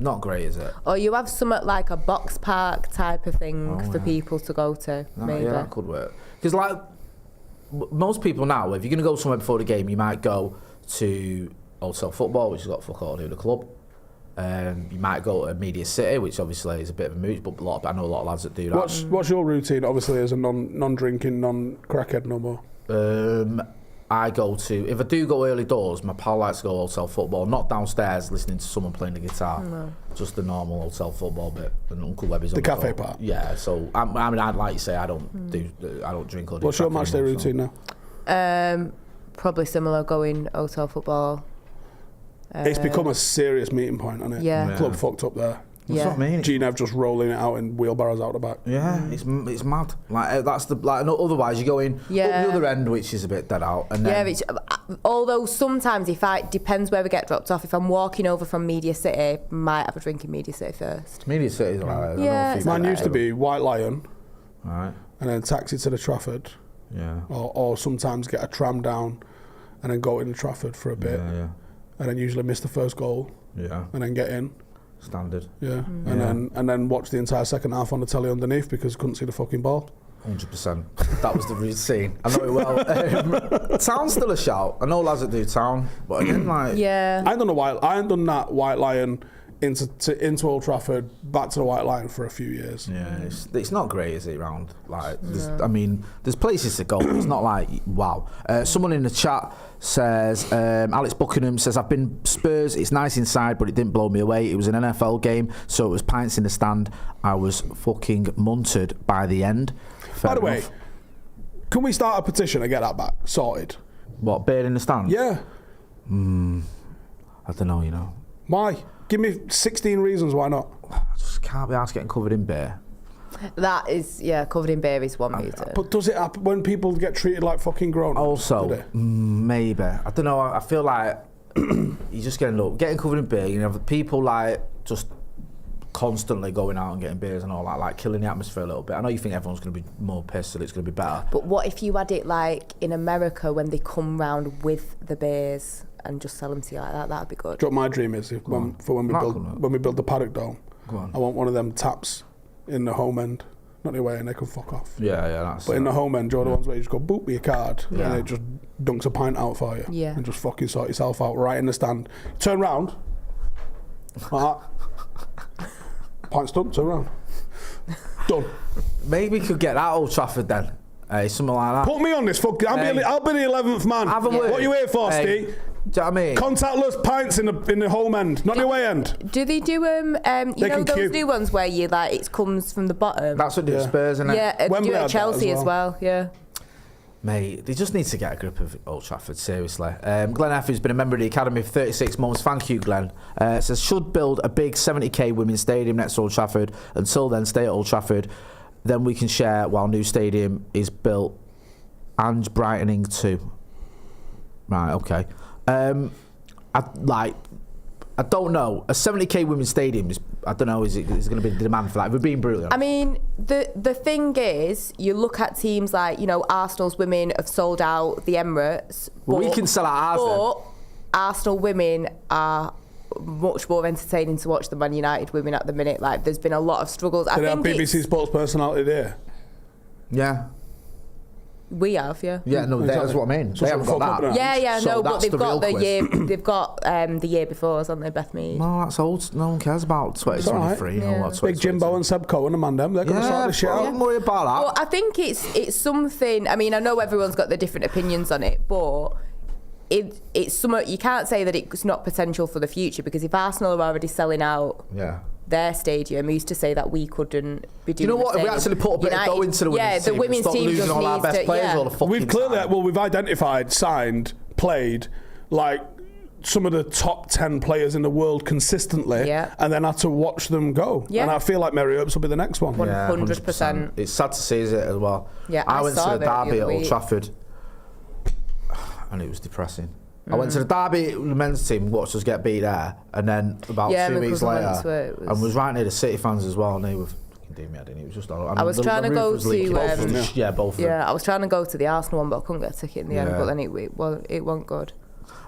not great, is it? Or you have something like a box park type of thing for people to go to. Maybe that could work. Because most people now, if you're going to go somewhere before the game, you might go to Old Trafford Football, which has got fuck all to do with the club. You might go to Media City, which obviously is a bit of a mood, but I know a lot of lads that do that. What's your routine, obviously, as a non-drinking, non-crackhead no more? I go to, if I do go early doors, my pal likes to go Old Trafford Football, not downstairs listening to someone playing the guitar, just the normal Old Trafford Football bit, and Uncle Webby's on the cafe door. part? Yeah, so, I mean, I'd like to say I don't drink or do. What's your match day routine now? Probably similar, going Old Trafford Football. It's become a serious meeting point, hasn't it? Yeah. Club fucked up there. That's what I mean. GNev just rolling it out in wheelbarrows out the back. Yeah, it's mad. Like that's the no, otherwise you're going up the other end, which is a bit dead out. And then, although sometimes depends where we get dropped off. If I'm walking over from Media City, might have a drink in Media City first. Media City's alright. Mine used to be White Lion, right, and then taxi to the Trafford. Yeah. Or sometimes get a tram down, and then go into Trafford for a bit. Yeah. And then usually miss the first goal. Yeah. And then get in. Standard. Yeah. And then watch the entire second half on the telly underneath because couldn't see the fucking ball. 100%. That was the routine. I know it well. Town's still a shout. I know lads that do Town, but again, like yeah. I ain't done that White Lion into Old Trafford, back to the White Lion for a few years. Yeah, it's not great, is it, round? Like, I mean, there's places to go, but it's not like, wow. Someone in the chat says, Alex Buckingham says, I've been Spurs, it's nice inside, but it didn't blow me away. It was an NFL game, so it was pints in the stand. I was fucking muntered by the end. By the way, can we start a petition to get that back sorted? What, beer in the stand? Yeah. I don't know, you know. Why? Give me 16 reasons why not. I just can't be asked getting covered in beer. That is, covered in beer is one reason. But does it happen when people get treated like fucking grown-ups? Also, maybe. I don't know, I feel like you're just getting covered in beer, you know, people like just constantly going out and getting beers and all that, like killing the atmosphere a little bit. I know you think everyone's going to be more pissed that it's going to be better. But what if you had it like in America when they come round with the beers and just sell them to you like that? That'd be good. Do you know what my dream is? When we build the Paddock Dome, I want one of them taps in the home end, not the away end. They can fuck off. Yeah, that's. But in the home end, the ones where you just go boop with your card and it just dunks a pint out for you, and just fucking sort yourself out right in the stand. Turn round, like that. Pint's done. Turn round. Done. Maybe we could get that Old Trafford then. Something like that. Put me on this. I'll be the 11th man. What are you here for, Steve? Do you know what I mean? Contactless pints in the home end, not the away end. Do they do those new ones where you like it comes from the bottom? That's what they do Spurs, isn't it? Yeah, they do it at Chelsea as well. Yeah. Mate, they just need to get a grip of Old Trafford, seriously. Glenn F, who's been a member of the Academy for 36 months, thank you, Glenn, says, should build a big 70k women's stadium next to Old Trafford. Until then, stay at Old Trafford. Then we can share while new stadium is built. Ange brightening too. Right, okay. I don't know. A 70k women's stadium is, I don't know, is going to be the demand for that? If we're being brutal. I mean, the thing is, you look at teams like, Arsenal's women have sold out the Emirates. Well, we can sell out ours But then. Arsenal women are much more entertaining to watch than Man United women at the minute. Like, there's been a lot of struggles. Did they have BBC Sports personality there? Yeah. We have, yeah. Yeah, no, exactly. That's what I mean. So They haven't got that. Yeah, So no, but that's they've the got real the year. quiz. They've got the year before, haven't they, Beth Mead? No, that's old. No one cares about 2023. Right. No, Yeah. Big Jimbo and Seb Cohen and Mandem, they're going to sort this shit out. Don't worry about that. Well, I think it's something. I mean, I know everyone's got their different opinions on it, but it's something you can't say that it's not potential for the future, because if Arsenal are already selling out their stadium, who used to say that we couldn't be doing. Do you know what? If we actually put a bit of dough into the women's team, the women's stop team losing just all our needs best to, players all the fucking We've clearly, time. we've identified, signed, played, like some of the top 10 players in the world consistently, and then had to watch them go. Yeah. And I feel like Mary Earps will be the next one. 100%. It's sad to see, is it, as well? Yeah, I went to saw the it derby the at other Old week. Trafford, and it was depressing. I went to the derby, the men's team, watched us get beat there, and then about 2 weeks later, and was right near the City fans as well, and they were fucking doing me head in. It was just all. I was trying to go to both of them. Yeah, both of them. Yeah, I was trying to go to the Arsenal one, but I couldn't get a ticket in the end. But then it wasn't good.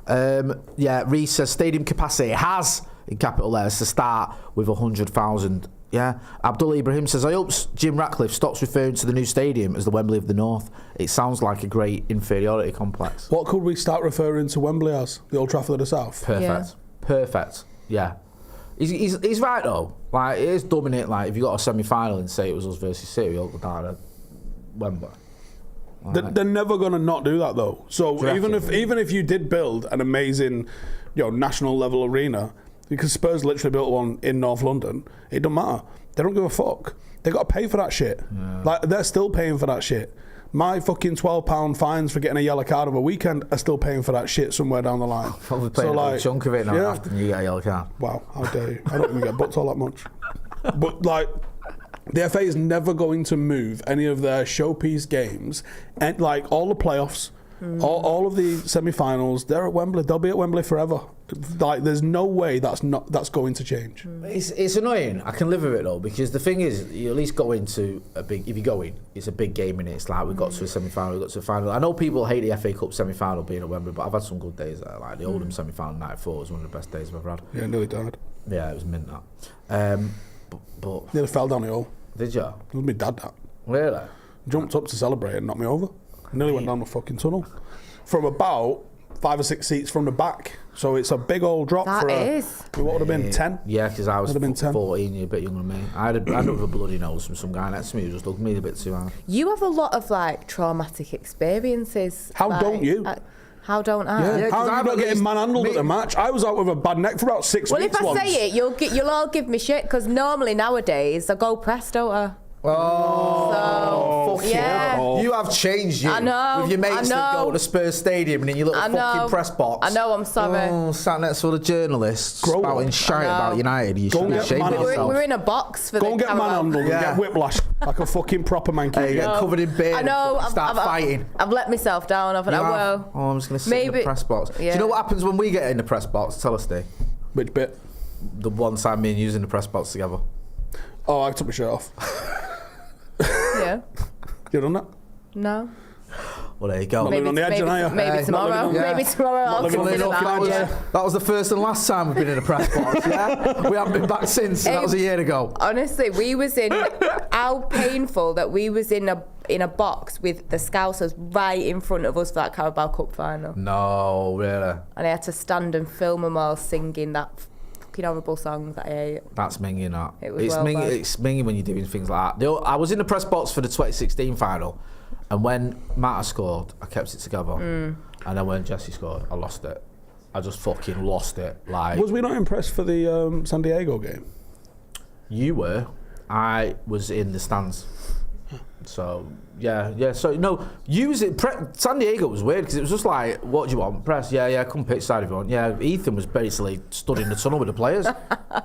Reece says stadium capacity has in capital letters to start with 100,000 Yeah. Abdullah Ibrahim says, I hope Jim Ratcliffe stops referring to the new stadium as the Wembley of the North. It sounds like a great inferiority complex. What could we start referring to Wembley as? The Old Trafford of the South? Perfect. Yeah. He's right though. Like, it is dominant. Like, if you got a semi-final and say it was us versus City, we'll go down at Wembley. They're never going to not do that though. So even if you did build an amazing, national level arena, because Spurs literally built one in North London, it don't matter. They don't give a fuck. They got to pay for that shit. Yeah. Like, they're still paying for that shit. My fucking £12 fines for getting a yellow card of a weekend are still paying for that shit somewhere down the line. Probably paying a chunk of it now after you get a yellow card. Wow, how dare you? I don't even get booked all that much. But like, the FA is never going to move any of their showpiece games, and like all the playoffs, all of the semi-finals, they're at Wembley. They'll be at Wembley forever. Like, there's no way that's going to change. It's annoying. I can live with it though, because the thing is, you at least go into a big. If you go in, it's a big game, and it's like we got to a semi-final, we got to a final. I know people hate the FA Cup semi-final being at Wembley, but I've had some good days there. Like the Oldham semi-final '94 was one of the best days I've ever had. Yeah, nearly died. Yeah, it was mint that. But nearly fell down the hole. Did you? It was my dad that. Really? Jumped up to celebrate and knocked me over. Nearly went down the fucking tunnel. From about 5 or 6 seats from the back. So it's a big old drop What would have been 10? Yeah, because I was 14, you're a bit younger than me. I ended up with a bloody nose from some guy next to me who just looked at me a bit too hard. You have a lot of like traumatic experiences. How don't you? How don't I? Yeah, how are you not getting manhandled at the match? I was out with a bad neck for about 6 weeks. Well, if I say it, you'll all give me shit, because normally nowadays I go press, don't I? Oh, fuck yeah. You have changed, you. I know. With your mates that go to Spurs Stadium and in your little fucking press box. I know, I'm sorry. Oh, sat next to the journalists spouting shite about United. You should be ashamed of yourself. We're in a box for Go and get manhandled and get whiplash like a fucking proper man. Hey, get covered in beer. I know. Start fighting. I've let myself down, haven't I? Well, I'm just going to sit in the press box. Yeah. Do you know what happens when we get in the press box? Tell us, Steve. Which bit? The one time me and you in the press box together. Oh, I took my shirt off. Yeah. You done that? No. Well, there you go. Maybe tomorrow. Maybe tomorrow I'll consider that. That was the first and last time we've been in a press box, yeah? We haven't been back since, and that was a year ago. Honestly, we was in... How painful that we was in a box with the Scousers right in front of us for that Carabao Cup final. No, really? And I had to stand and film them all singing that fucking horrible song that I hate. That's minging, that. It's minging when you're doing things like that. I was in the press box for the 2016 final, and when Mata scored, I kept it together. And then when Jesse scored, I lost it. I just fucking lost it. Like, was we not impressed for the San Diego game? You were. I was in the stands. So, yeah. So, no, San Diego was weird because it was just like, what do you want? Press? Yeah, come pitch side if you want. Yeah, Ethan was basically stood in the tunnel with the players. I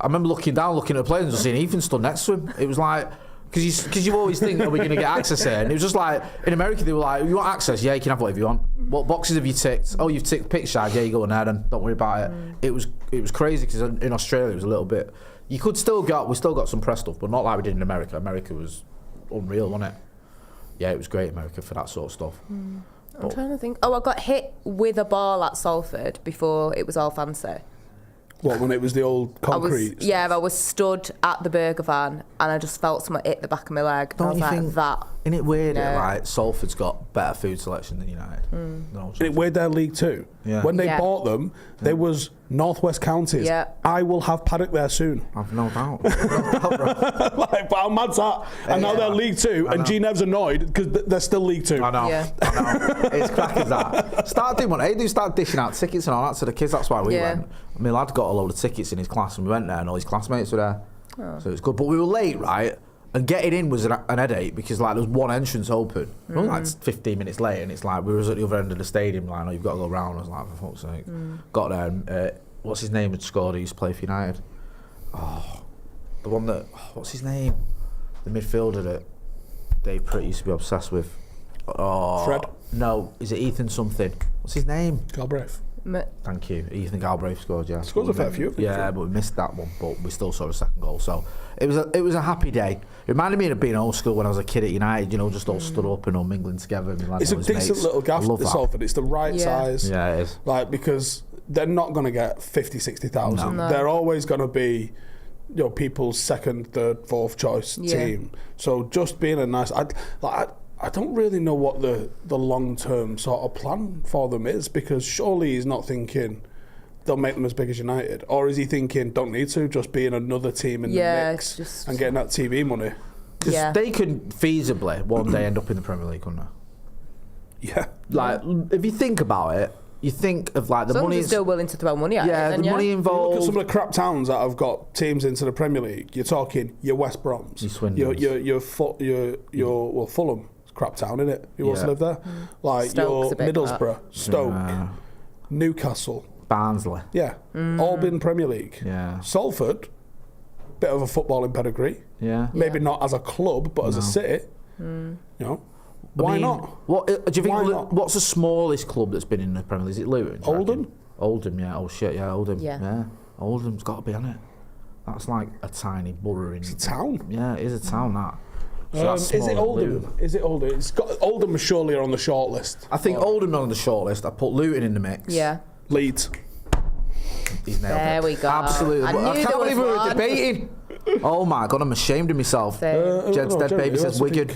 remember looking at the players and just seeing Ethan stood next to him. It was like, because you always think, are we going to get access here? And it was just like, in America, they were like, you want access? Yeah, you can have whatever you want. What boxes have you ticked? Oh, you've ticked pitch side? Yeah, you go in there then. Don't worry about it. It was crazy because in Australia, it was a little bit, we still got some press stuff, but not like we did in America. America was unreal, wasn't it? Yeah, it was great, America, for that sort of stuff. I'm trying to think. I got hit with a ball at Salford before it was all fancy. What, when it was the old concrete? I was stood at the burger van and I just felt someone hit the back of my leg. Don't you think that? Isn't it weird that like Salford's got better food selection than United? Isn't it weird they're League Two? Yeah. When they bought them, there was Northwest Counties. Yeah. I will have Paddock there soon. I've no doubt. Like, but how mad's that? And now they're League Two, and G Nev's annoyed because they're still League Two. I know. Yeah. I know. It's crack as that. Start doing what they do. Start dishing out tickets and all that to the kids. That's why we went. I mean, lad got a load of tickets in his class, and we went there, and all his classmates were there. So it was good. But we were late, right? And getting in was an headache because like there was one entrance open. We were like 15 minutes late, and it's like we was at the other end of the stadium. Like, no, you've got to go round. I was like, for fuck's sake. Got there. And, what's his name had scored? He used to play for United. Oh, the one that. What's his name? The midfielder that Dave Pritt used to be obsessed with. Oh, Fred. No, is it Ethan something? What's his name? Galbraith. Thank you. Ethan Galbraith scored, yeah. Scored a fair few. Yeah, but we missed that one, but we still saw a second goal. So it was a happy day. It reminded me of being old school when I was a kid at United, you know, just all stood up and all mingling together. And it's a decent little gaff at Salford. It's the right size. Yeah, it is. Like, because they're not going to get 50, 60,000. No. They're always going to be people's second, third, fourth choice team. So just being a nice, I don't really know what the long term sort of plan for them is, because surely he's not thinking they'll make them as big as United, or is he thinking don't need to, just being another team in the mix and getting that TV money? Because they could feasibly one day end up in the Premier League, couldn't they? Yeah. Like, if you think about it, you think of like the money. Still willing to throw money at it. The money involved. Look at some of the crap towns that have got teams into the Premier League. You're talking your West Broms, your Fulham, it's a crap town, isn't it? Who wants to live there? Like Stoke's your Middlesbrough, Stoke, Newcastle, Barnsley. Yeah, all been Premier League. Yeah. Salford, bit of a footballing pedigree. Yeah. Maybe not as a club, but as a city. You know. Why not? What do you think? What's the smallest club that's been in the Premier League? Is it Luton? Oldham. Oldham, yeah. Oh shit, yeah, Oldham. Yeah. Oldham's got to be on it. That's like a tiny borough in. It's a town. Yeah, it is a town. That. So is it Oldham? Is it Oldham? It's got Oldham surely are on the short list. I think Oldham are on the short list. I put Luton in the mix. Yeah. Leeds. He's nailed there it. we go. Absolutely. I can't believe we were debating. Oh my god, I'm ashamed of myself. Jed's dead baby says Wigan.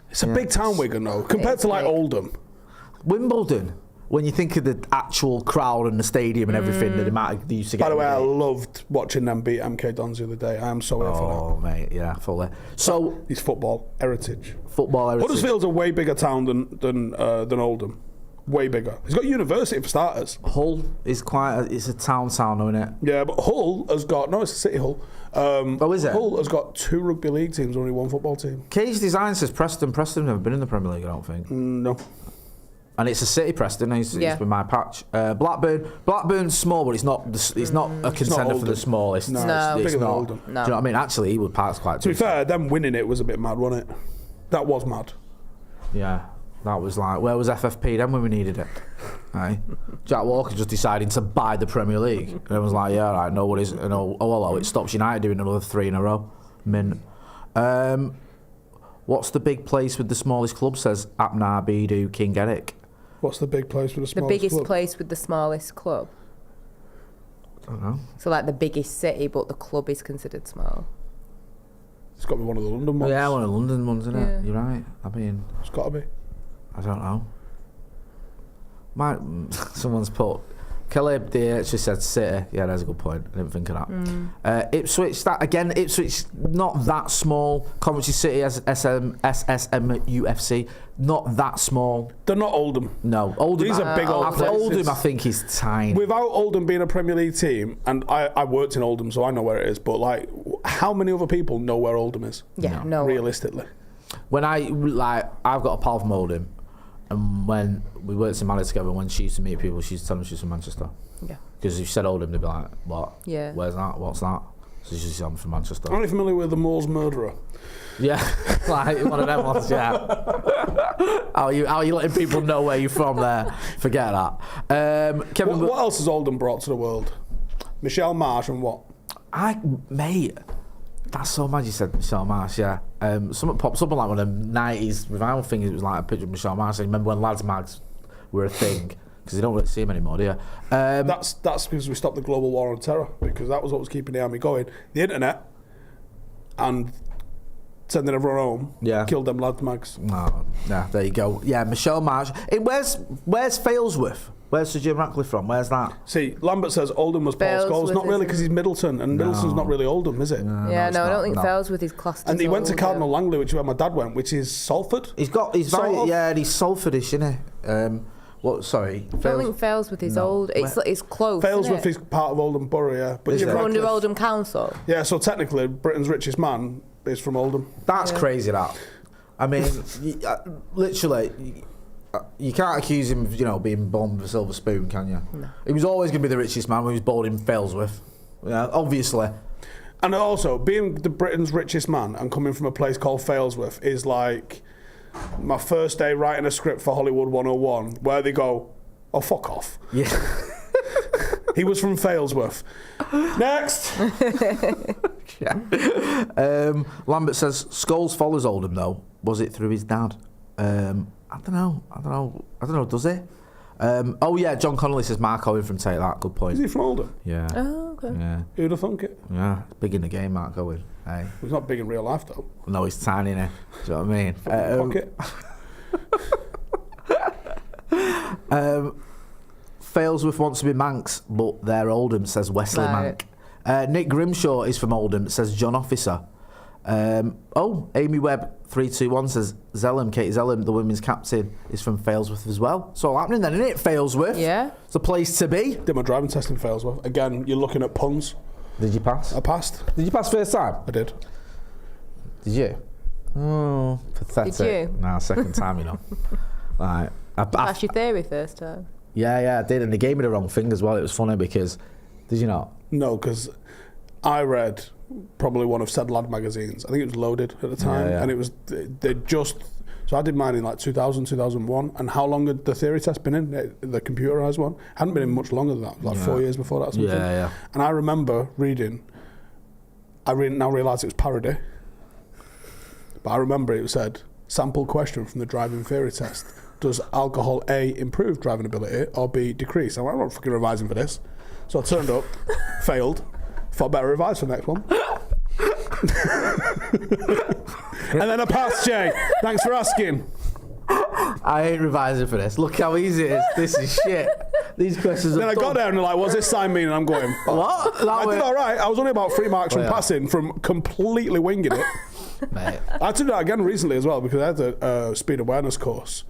It's a big town, Wigan, though, compared to like Oldham. Wimbledon. When you think of the actual crowd and the stadium and everything, the amount they used to get. By the way, I loved watching them beat MK Dons the other day. I am so here for that. Oh, mate, yeah, fully. So it's football heritage. Football heritage. Huddersfield's a way bigger town than Oldham. Way bigger. It's got university for starters. Hull is it's a town, isn't it? Yeah, but Hull has got it's a city Hull. Is it? Hull has got 2 rugby league teams, only 1 football team. Cage Design says Preston. Preston have never been in the Premier League, I don't think. No. And it's a city, Preston. It's been my patch. Blackburn's small, but it's not a contender for the smallest. No, it's not. Oldham. No. Do you know what I mean? Actually, Ewood Park's quite. To be fair, them winning it was a bit mad, wasn't it? That was mad. Yeah. That was like, where was FFP then when we needed it? Right? Jack Walker just deciding to buy the Premier League. And everyone's like, yeah, right, no worries. And hello, it stops United doing another 3 in a row. Mint. What's the big place with the smallest club, says Apnar Bidu King Erik. What's the big place with the smallest club? The biggest place with the smallest club? I don't know. So like the biggest city, but the club is considered small? It's got to be one of the London ones. Yeah, one of the London ones, isn't it? You're right. I mean... It's got to be. I don't know. Someone's put Caleb DH said City. Yeah, that's a good point. I didn't think of that. Ipswich, Ipswich not that small. Coventry City as MUFC, not that small. They're not Oldham. No, Oldham. These are big old places. Oldham, I think, is tiny. Without Oldham being a Premier League team, and I worked in Oldham, so I know where it is. But like, how many other people know where Oldham is? Yeah, no. Realistically, when I've got a pal from Oldham. And when we worked in Manchester together, when she used to meet people, she used to tell them she's from Manchester. Yeah. Because if you said Oldham, they'd be like, what? Yeah. Where's that? What's that? So she said, I'm from Manchester. Are you familiar with the Moors murderer? Yeah. Like one of them ones, yeah. How are you letting people know where you're from there? Forget that. Kevin, what else has Oldham brought to the world? Michelle Marsh and what? Mate, that's so mad you said Michelle Marsh, yeah. Something pops up on like one of the 90s revival things. It was like a picture of Michelle Marsh. I remember when lads mags were a thing, because you don't really see them anymore, do you? That's because we stopped the global war on terror, because that was what was keeping the army going. The internet and sending everyone home killed them lads mags. Oh, yeah, there you go. Yeah, Michelle Marsh. Where's Failsworth? Where's Sir Jim Ratcliffe from? Where's that? See, Lambert says Oldham was Paul Scholes. Not really, because he's Middleton, and Middleton's not really Oldham, is it? I don't think Failsworth is classed as And he went to Cardinal Langley, which is where my dad went, which is Salford. He's Salfordish, isn't he? Sorry. I don't think Failsworth is old. It's close. Failsworth is part of Oldham Borough, yeah. But you're under Oldham Council. Yeah, so technically, Britain's richest man is from Oldham. That's crazy, that. I mean, literally... You can't accuse him of, being born with a silver spoon, can you? No. He was always going to be the richest man when he was born in Failsworth. Yeah, obviously. And also, being the Britain's richest man and coming from a place called Failsworth is like my first day writing a script for Hollywood 101, where they go, oh, fuck off. Yeah. He was from Failsworth. Next! Yeah. Lambert says, Scholes follows Oldham, though. Was it through his dad? I don't know. Does he? John Connolly says Mark Owen from Take That. Good point. Is he from Oldham? Yeah. Oh, Okay. Yeah. Who'd have thunk it? Yeah. Big in the game, Mark Owen. Hey. He's not big in real life, though. No, he's tiny, innit? Do you know what I mean? Pocket. Failsworth wants to be Manx, but they're Oldham, says Wesley Right. Mank. Nick Grimshaw is from Oldham, says John Officer. Amy Webb 321 says Katie Zellum, the women's captain, is from Failsworth as well. It's all happening then, isn't it? Failsworth. Yeah. It's a place to be. Did my driving test in Failsworth. Again, you're looking at puns. Did you pass? I passed. Did you pass first time? I did. Did you? Oh, pathetic. Did you? Nah, second time, you know. Right. That's your theory first time. Yeah, I did, and they gave me the wrong thing as well. It was funny because, did you not? No, because I read probably one of said lad magazines. I think it was Loaded at the time, and it was they just. So I did mine in like 2000, 2001, and how long had the theory test been in? The computerised one hadn't been in much longer than that, like 4 years before that. Or something. Yeah. And I remember reading. I now realise it was parody, but I remember it said sample question from the driving theory test. Does alcohol A improve driving ability or B decrease? I'm not fucking revising for this. So I turned up, failed, thought better revise for the next one. And then I passed, Jay. Thanks for asking. I ain't revising for this. Look how easy it is. This is shit. These questions are Then I got there and they're like, what's this sign mean? And I'm going, What? I did all right. I was only about 3 marks from passing from completely winging it. Mate. I had to do that again recently as well because I had a speed awareness course.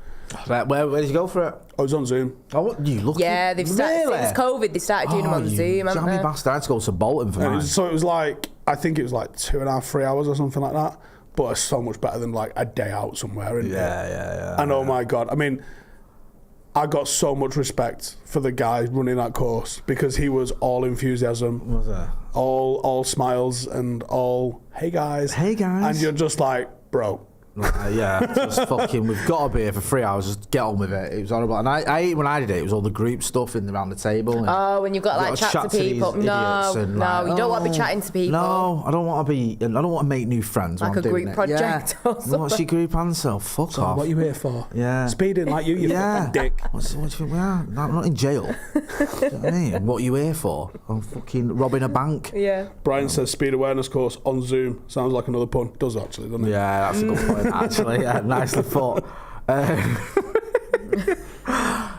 Right, where did you go for it? I was on Zoom. Oh, what, you lucky. Yeah, they've started Really? since COVID. They started doing them on Zoom, haven't Jammy they? bastard. I had to go to Bolton for mine. So it was like, I think it was like 2.5, 3 hours or something like that. But it's so much better than like a day out somewhere. Isn't it? Yeah. And oh my God, I mean, I got so much respect for the guy running that course because he was all enthusiasm, Was it? all smiles, and all hey guys, and you're just like, bro. Just fucking, we've got to be here for 3 hours, just get on with it. It was horrible. And when I did it, it was all the group stuff in around the table. And when you've got like chat to people. No, you don't want to be chatting to people. No, I don't want to make new friends. Like a group project or something. What's your group answer? Fuck off. What are you here for? Yeah. Speeding like you fucking dick. What do you think we are? No, I'm not in jail. Do you know what I mean? What are you here for? I'm fucking robbing a bank. Yeah. Brian says speed awareness course on Zoom. Sounds like another pun. Does actually, doesn't it? Yeah, that's a good point, actually. Yeah, nicely thought.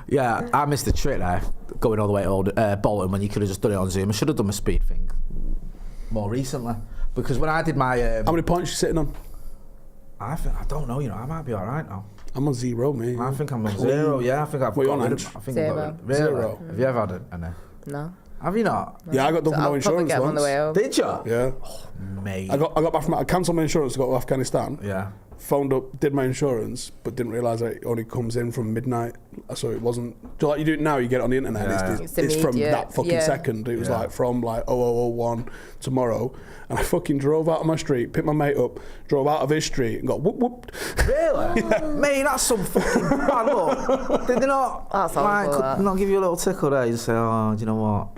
Yeah, I missed the trick there, going all the way to Bolton when you could have just done it on Zoom. I should have done my speed thing more recently. Because when I did my... How many points are you sitting on? I don't know, I might be all right now. I'm on 0, mate. I think I'm on 0, yeah. I think I've What got are you on, rid Ange? of... I think 0. I've got rid- Really? 0. Have you ever had any? No. Have you not? Yeah, I got done for no I'll probably insurance get them on the once. way home. Did you? Yeah. Oh, mate. I got back from... I cancelled my insurance to go to Afghanistan. Yeah. Phoned up, did my insurance, but didn't realise that it only comes in from midnight. So it wasn't... Do like you do it now, you get it on the internet. Yeah. It's from that fucking second. It was like from like 0001 tomorrow. And I fucking drove out of my street, picked my mate up, drove out of his street and got whoop whoop. Really? Mate, that's some fucking bad luck. Did they not? That's like, horrible, that. not give you a little tickle there? You just say, oh, do you know what?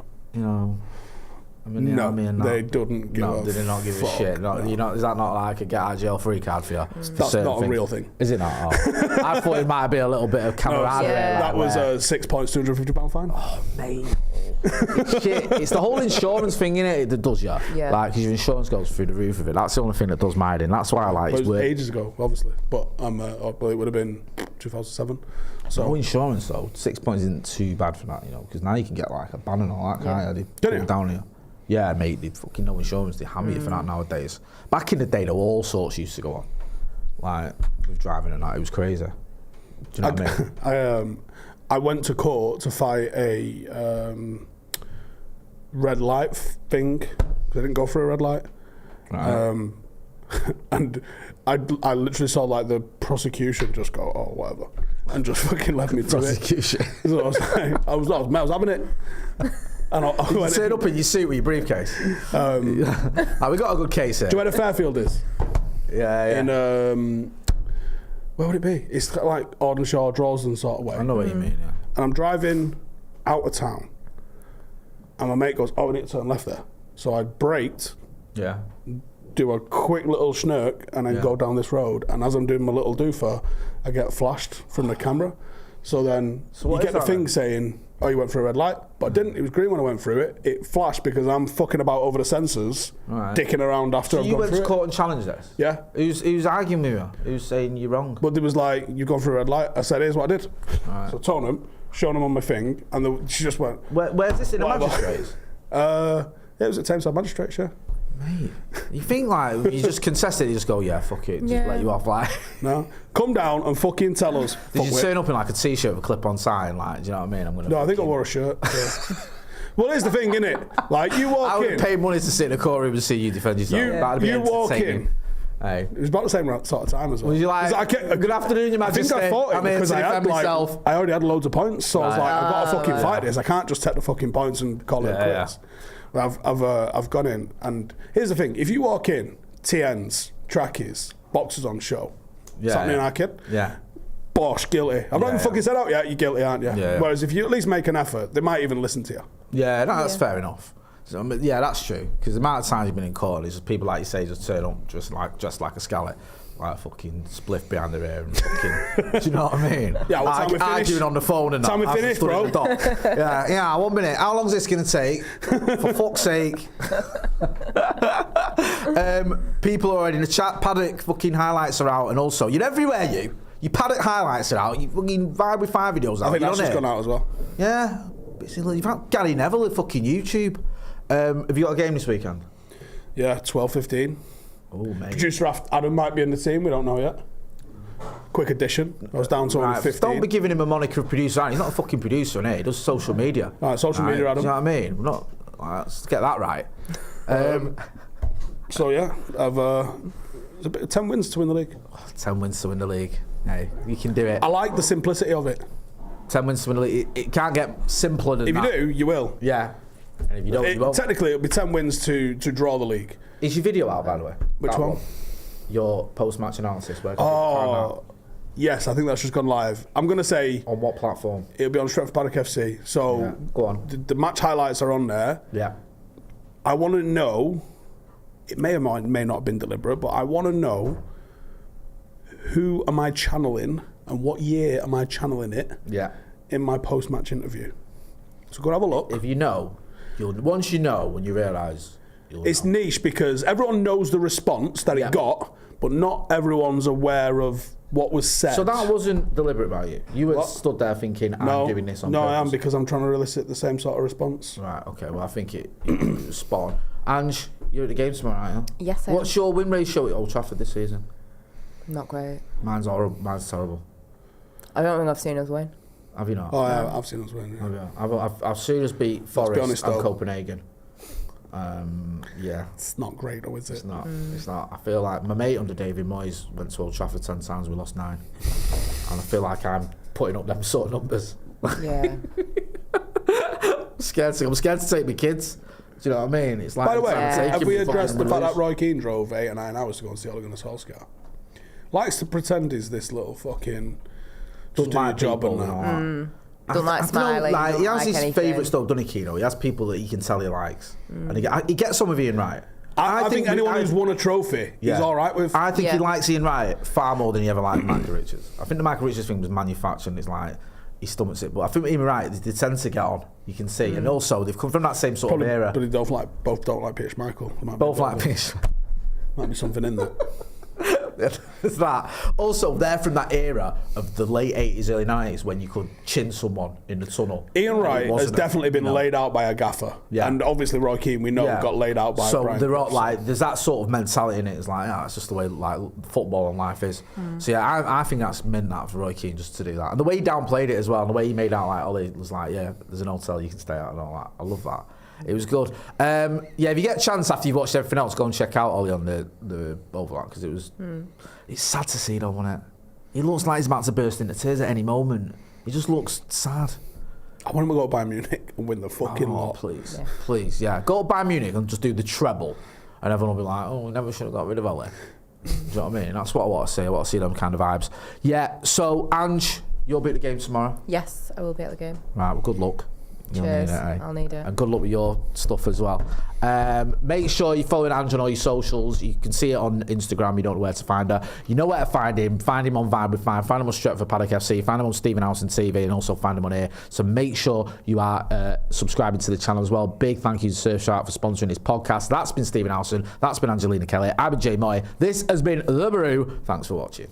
I'm in the army and they didn't give a they did not give a shit. Is that not like a get out of jail free card for you? That's not a real thing. Is it not? Oh. I thought it might be a little bit of camaraderie. That was a 6 points, £250 fine. Oh, mate. It's shit. It's the whole insurance thing, innit, that does you. Yeah. Like, because your insurance goes through the roof of it. That's the only thing that does mine in. That's why I like it. It's Was work. ages ago, obviously. But it would have been 2007. So no insurance, though. 6 points isn't too bad for that, because now you can get like a ban and all that, can't you? They put it down here. Yeah, mate, they fucking no insurance. They hammer you for that nowadays. Back in the day, there were all sorts used to go on. Like, with driving and that, it was crazy. Do you know what I mean? I went to court to fight a red light thing, because I didn't go for a red light. Right. And I literally saw like the prosecution just go, oh, whatever, and just fucking left me to it. So I was like, I was having it. And I went turn up in your suit with your briefcase. We got a good case here. Do you know where Fairfield is? Yeah. In where would it be? It's like Audenshaw, Droylsden sort of way. I know what you mean. Yeah. And I'm driving out of town, and my mate goes, "Oh, we need to turn left there." So I braked. Yeah. Do a quick little snirk and then go down this road. And as I'm doing my little doofer, I get flashed from the camera. So then you get the thing saying oh, you went through a red light. But I didn't. It was green when I went through it. It flashed because I'm fucking about over the sensors, dicking around after I've gone through it. You went to court and challenged this? Yeah. Who's arguing with you? Who's saying you're wrong? But it was like, you've gone through a red light. I said, here's what I did. Right. So I told him, shown him on my thing, and she just went... Where's this in the magistrates? Yeah, it was at Tameside Magistrates, yeah. Mate, you think like you just contested, you just go, yeah, fuck it, just let you off, like. No, come down and fucking tell us. Did you turn up in like a t-shirt with a clip-on sign, like, do you know what I mean? I'm gonna. No, I think I wore a shirt. Yeah. Well, here's the thing, innit? Like, you walk in. I would pay money to sit in a courtroom and see you defend yourself. You walk in. Hey. It was about the same sort of time as well. Was you like, good afternoon, Your Majesty. I think I fought it because I had myself. I already had loads of points, so I was like, I've got to fucking fight this. I can't just take the fucking points and call it quits. I've gone in, and here's the thing: if you walk in, TNs, trackies, boxers on show, Saturday Night Kid, bosh, guilty. I've not even fucking said out yet. You're guilty, aren't you? Whereas if you at least make an effort, they might even listen to you. Yeah, that's fair enough. So, yeah, that's true. Because the amount of times you've been in court, is just people like you say just turn up just like a scallop. Like fucking spliff behind their ear and fucking, do you know what I mean? Yeah, well, time we finish. Arguing on the phone and that. Time we finish, bro. Yeah, 1 minute. How long is this going to take? For fuck's sake. People are already in the chat. Paddock fucking highlights are out, and also, you're everywhere, you. Your Paddock highlights are out. You fucking Vibe with 5 videos out. I think that's just gone out as well. Yeah. You've had Gary Neville at fucking YouTube. Have you got a game this weekend? Yeah, 12:15. Oh, mate. Producer Adam might be in the team, we don't know yet. Quick addition. I was down to only 15. Don't be giving him a moniker of producer. He's not a fucking producer, innit? He does social media. Social media, Adam. Do you know what I mean? Let's get that right. So, yeah, I've it's a bit of 10 wins to win the league. 10 wins to win the league. Hey, you can do it. I like the simplicity of it. 10 wins to win the league. It can't get simpler than that. If you do, you will. Yeah. And if you don't, you won't. Technically, it'll be 10 wins to draw the league. Is your video out, by the way? Which one? Your post-match analysis. Yes, I think that's just gone live. I'm going to say... On what platform? It'll be on Stretford Paddock FC. So, go on. The match highlights are on there. Yeah. I want to know... It may or may not have been deliberate, but I want to know who am I channeling and what year am I channeling it in my post-match interview. So go and have a look. If you know, once you know, when you realise... It's niche because everyone knows the response that it got, but not everyone's aware of what was said. So that wasn't deliberate by you? You were stood there thinking, I'm doing this on purpose? No, I am, because I'm trying to elicit the same sort of response. Right, okay, well, I think it was spot on. Ange, you're at the game tomorrow, aren't you? Yes, I am. What's your win ratio at Old Trafford this season? Not great. Mine's horrible. Mine's terrible. I don't think I've seen us win. Have you not? Oh, yeah, I've seen us win. Yeah. Have you? I've seen us beat Forest and Copenhagen. Yeah. It's not great, though, is it? It's not. It's not. I feel like my mate under David Moyes went to Old Trafford 10 times, we lost 9. And I feel like I'm putting up them sort of numbers. Yeah. I'm scared to take my kids. Do you know what I mean? It's like, by the way, have we addressed the fact that Roy Keane drove 8 or 9 hours to go and see Ole Gunnar Solskjaer? Likes to pretend he's this little fucking... Just do your job and that. Don't like smiling. He has his favourite stuff, doesn't he, Keno? He has people that he can tell he likes. And he gets some of Ian Wright. I think anyone who's won a trophy, he's all right with. I think he likes Ian Wright far more than he ever liked Michael Richards. I think the Michael Richards thing was manufactured and it's like, he stomachs it. But I think with Ian Wright, they tend to get on, you can see. And also, they've come from that same sort of era. But they both don't like Peter Schmeichel. Both like Peter. Might be something in there. There's that. Also, they're from that era of the late 80s, early 90s when you could chin someone in the tunnel. Ian Wright has definitely been laid out by a gaffer. Yeah. And obviously Roy Keane, we know, got laid out by Brian. So they're all like, there's that sort of mentality in it. It's like, it's just the way like football and life is. So yeah, I think that's meant that for Roy Keane just to do that. And the way he downplayed it as well, and the way he made out like Ollie was like, yeah, there's an hotel you can stay at and all that. I love that. It was good. Yeah, if you get a chance after you've watched everything else, go and check out Ollie on the overlap because it was. It's sad to see, though, wasn't it? He looks like he's about to burst into tears at any moment. He just looks sad. I want him to go to Bayern Munich and win the fucking lot. Please, please, yeah. Go to Bayern Munich and just do the treble, and everyone will be like, "Oh, we never should have got rid of Ollie." Do you know what I mean? That's what I want to see. I want to see them kind of vibes. Yeah. So, Ange, you'll be at the game tomorrow. Yes, I will be at the game. Right. Well, good luck. Cheers. I'll need it. And good luck with your stuff as well. Make sure you're following Ange on all your socials. You can see it on Instagram. You don't know where to find her. You know where to find him. Find him on Vibe with Five. Find him on Stretford Paddock FC. Find him on Stephen Howson TV, and also find him on here. So make sure you are subscribing to the channel as well. Big thank you to Surfshark for sponsoring this podcast. That's been Stephen Howson. That's been Angelina Kelly. I've been Jay Motty. This has been The Brew. Thanks for watching.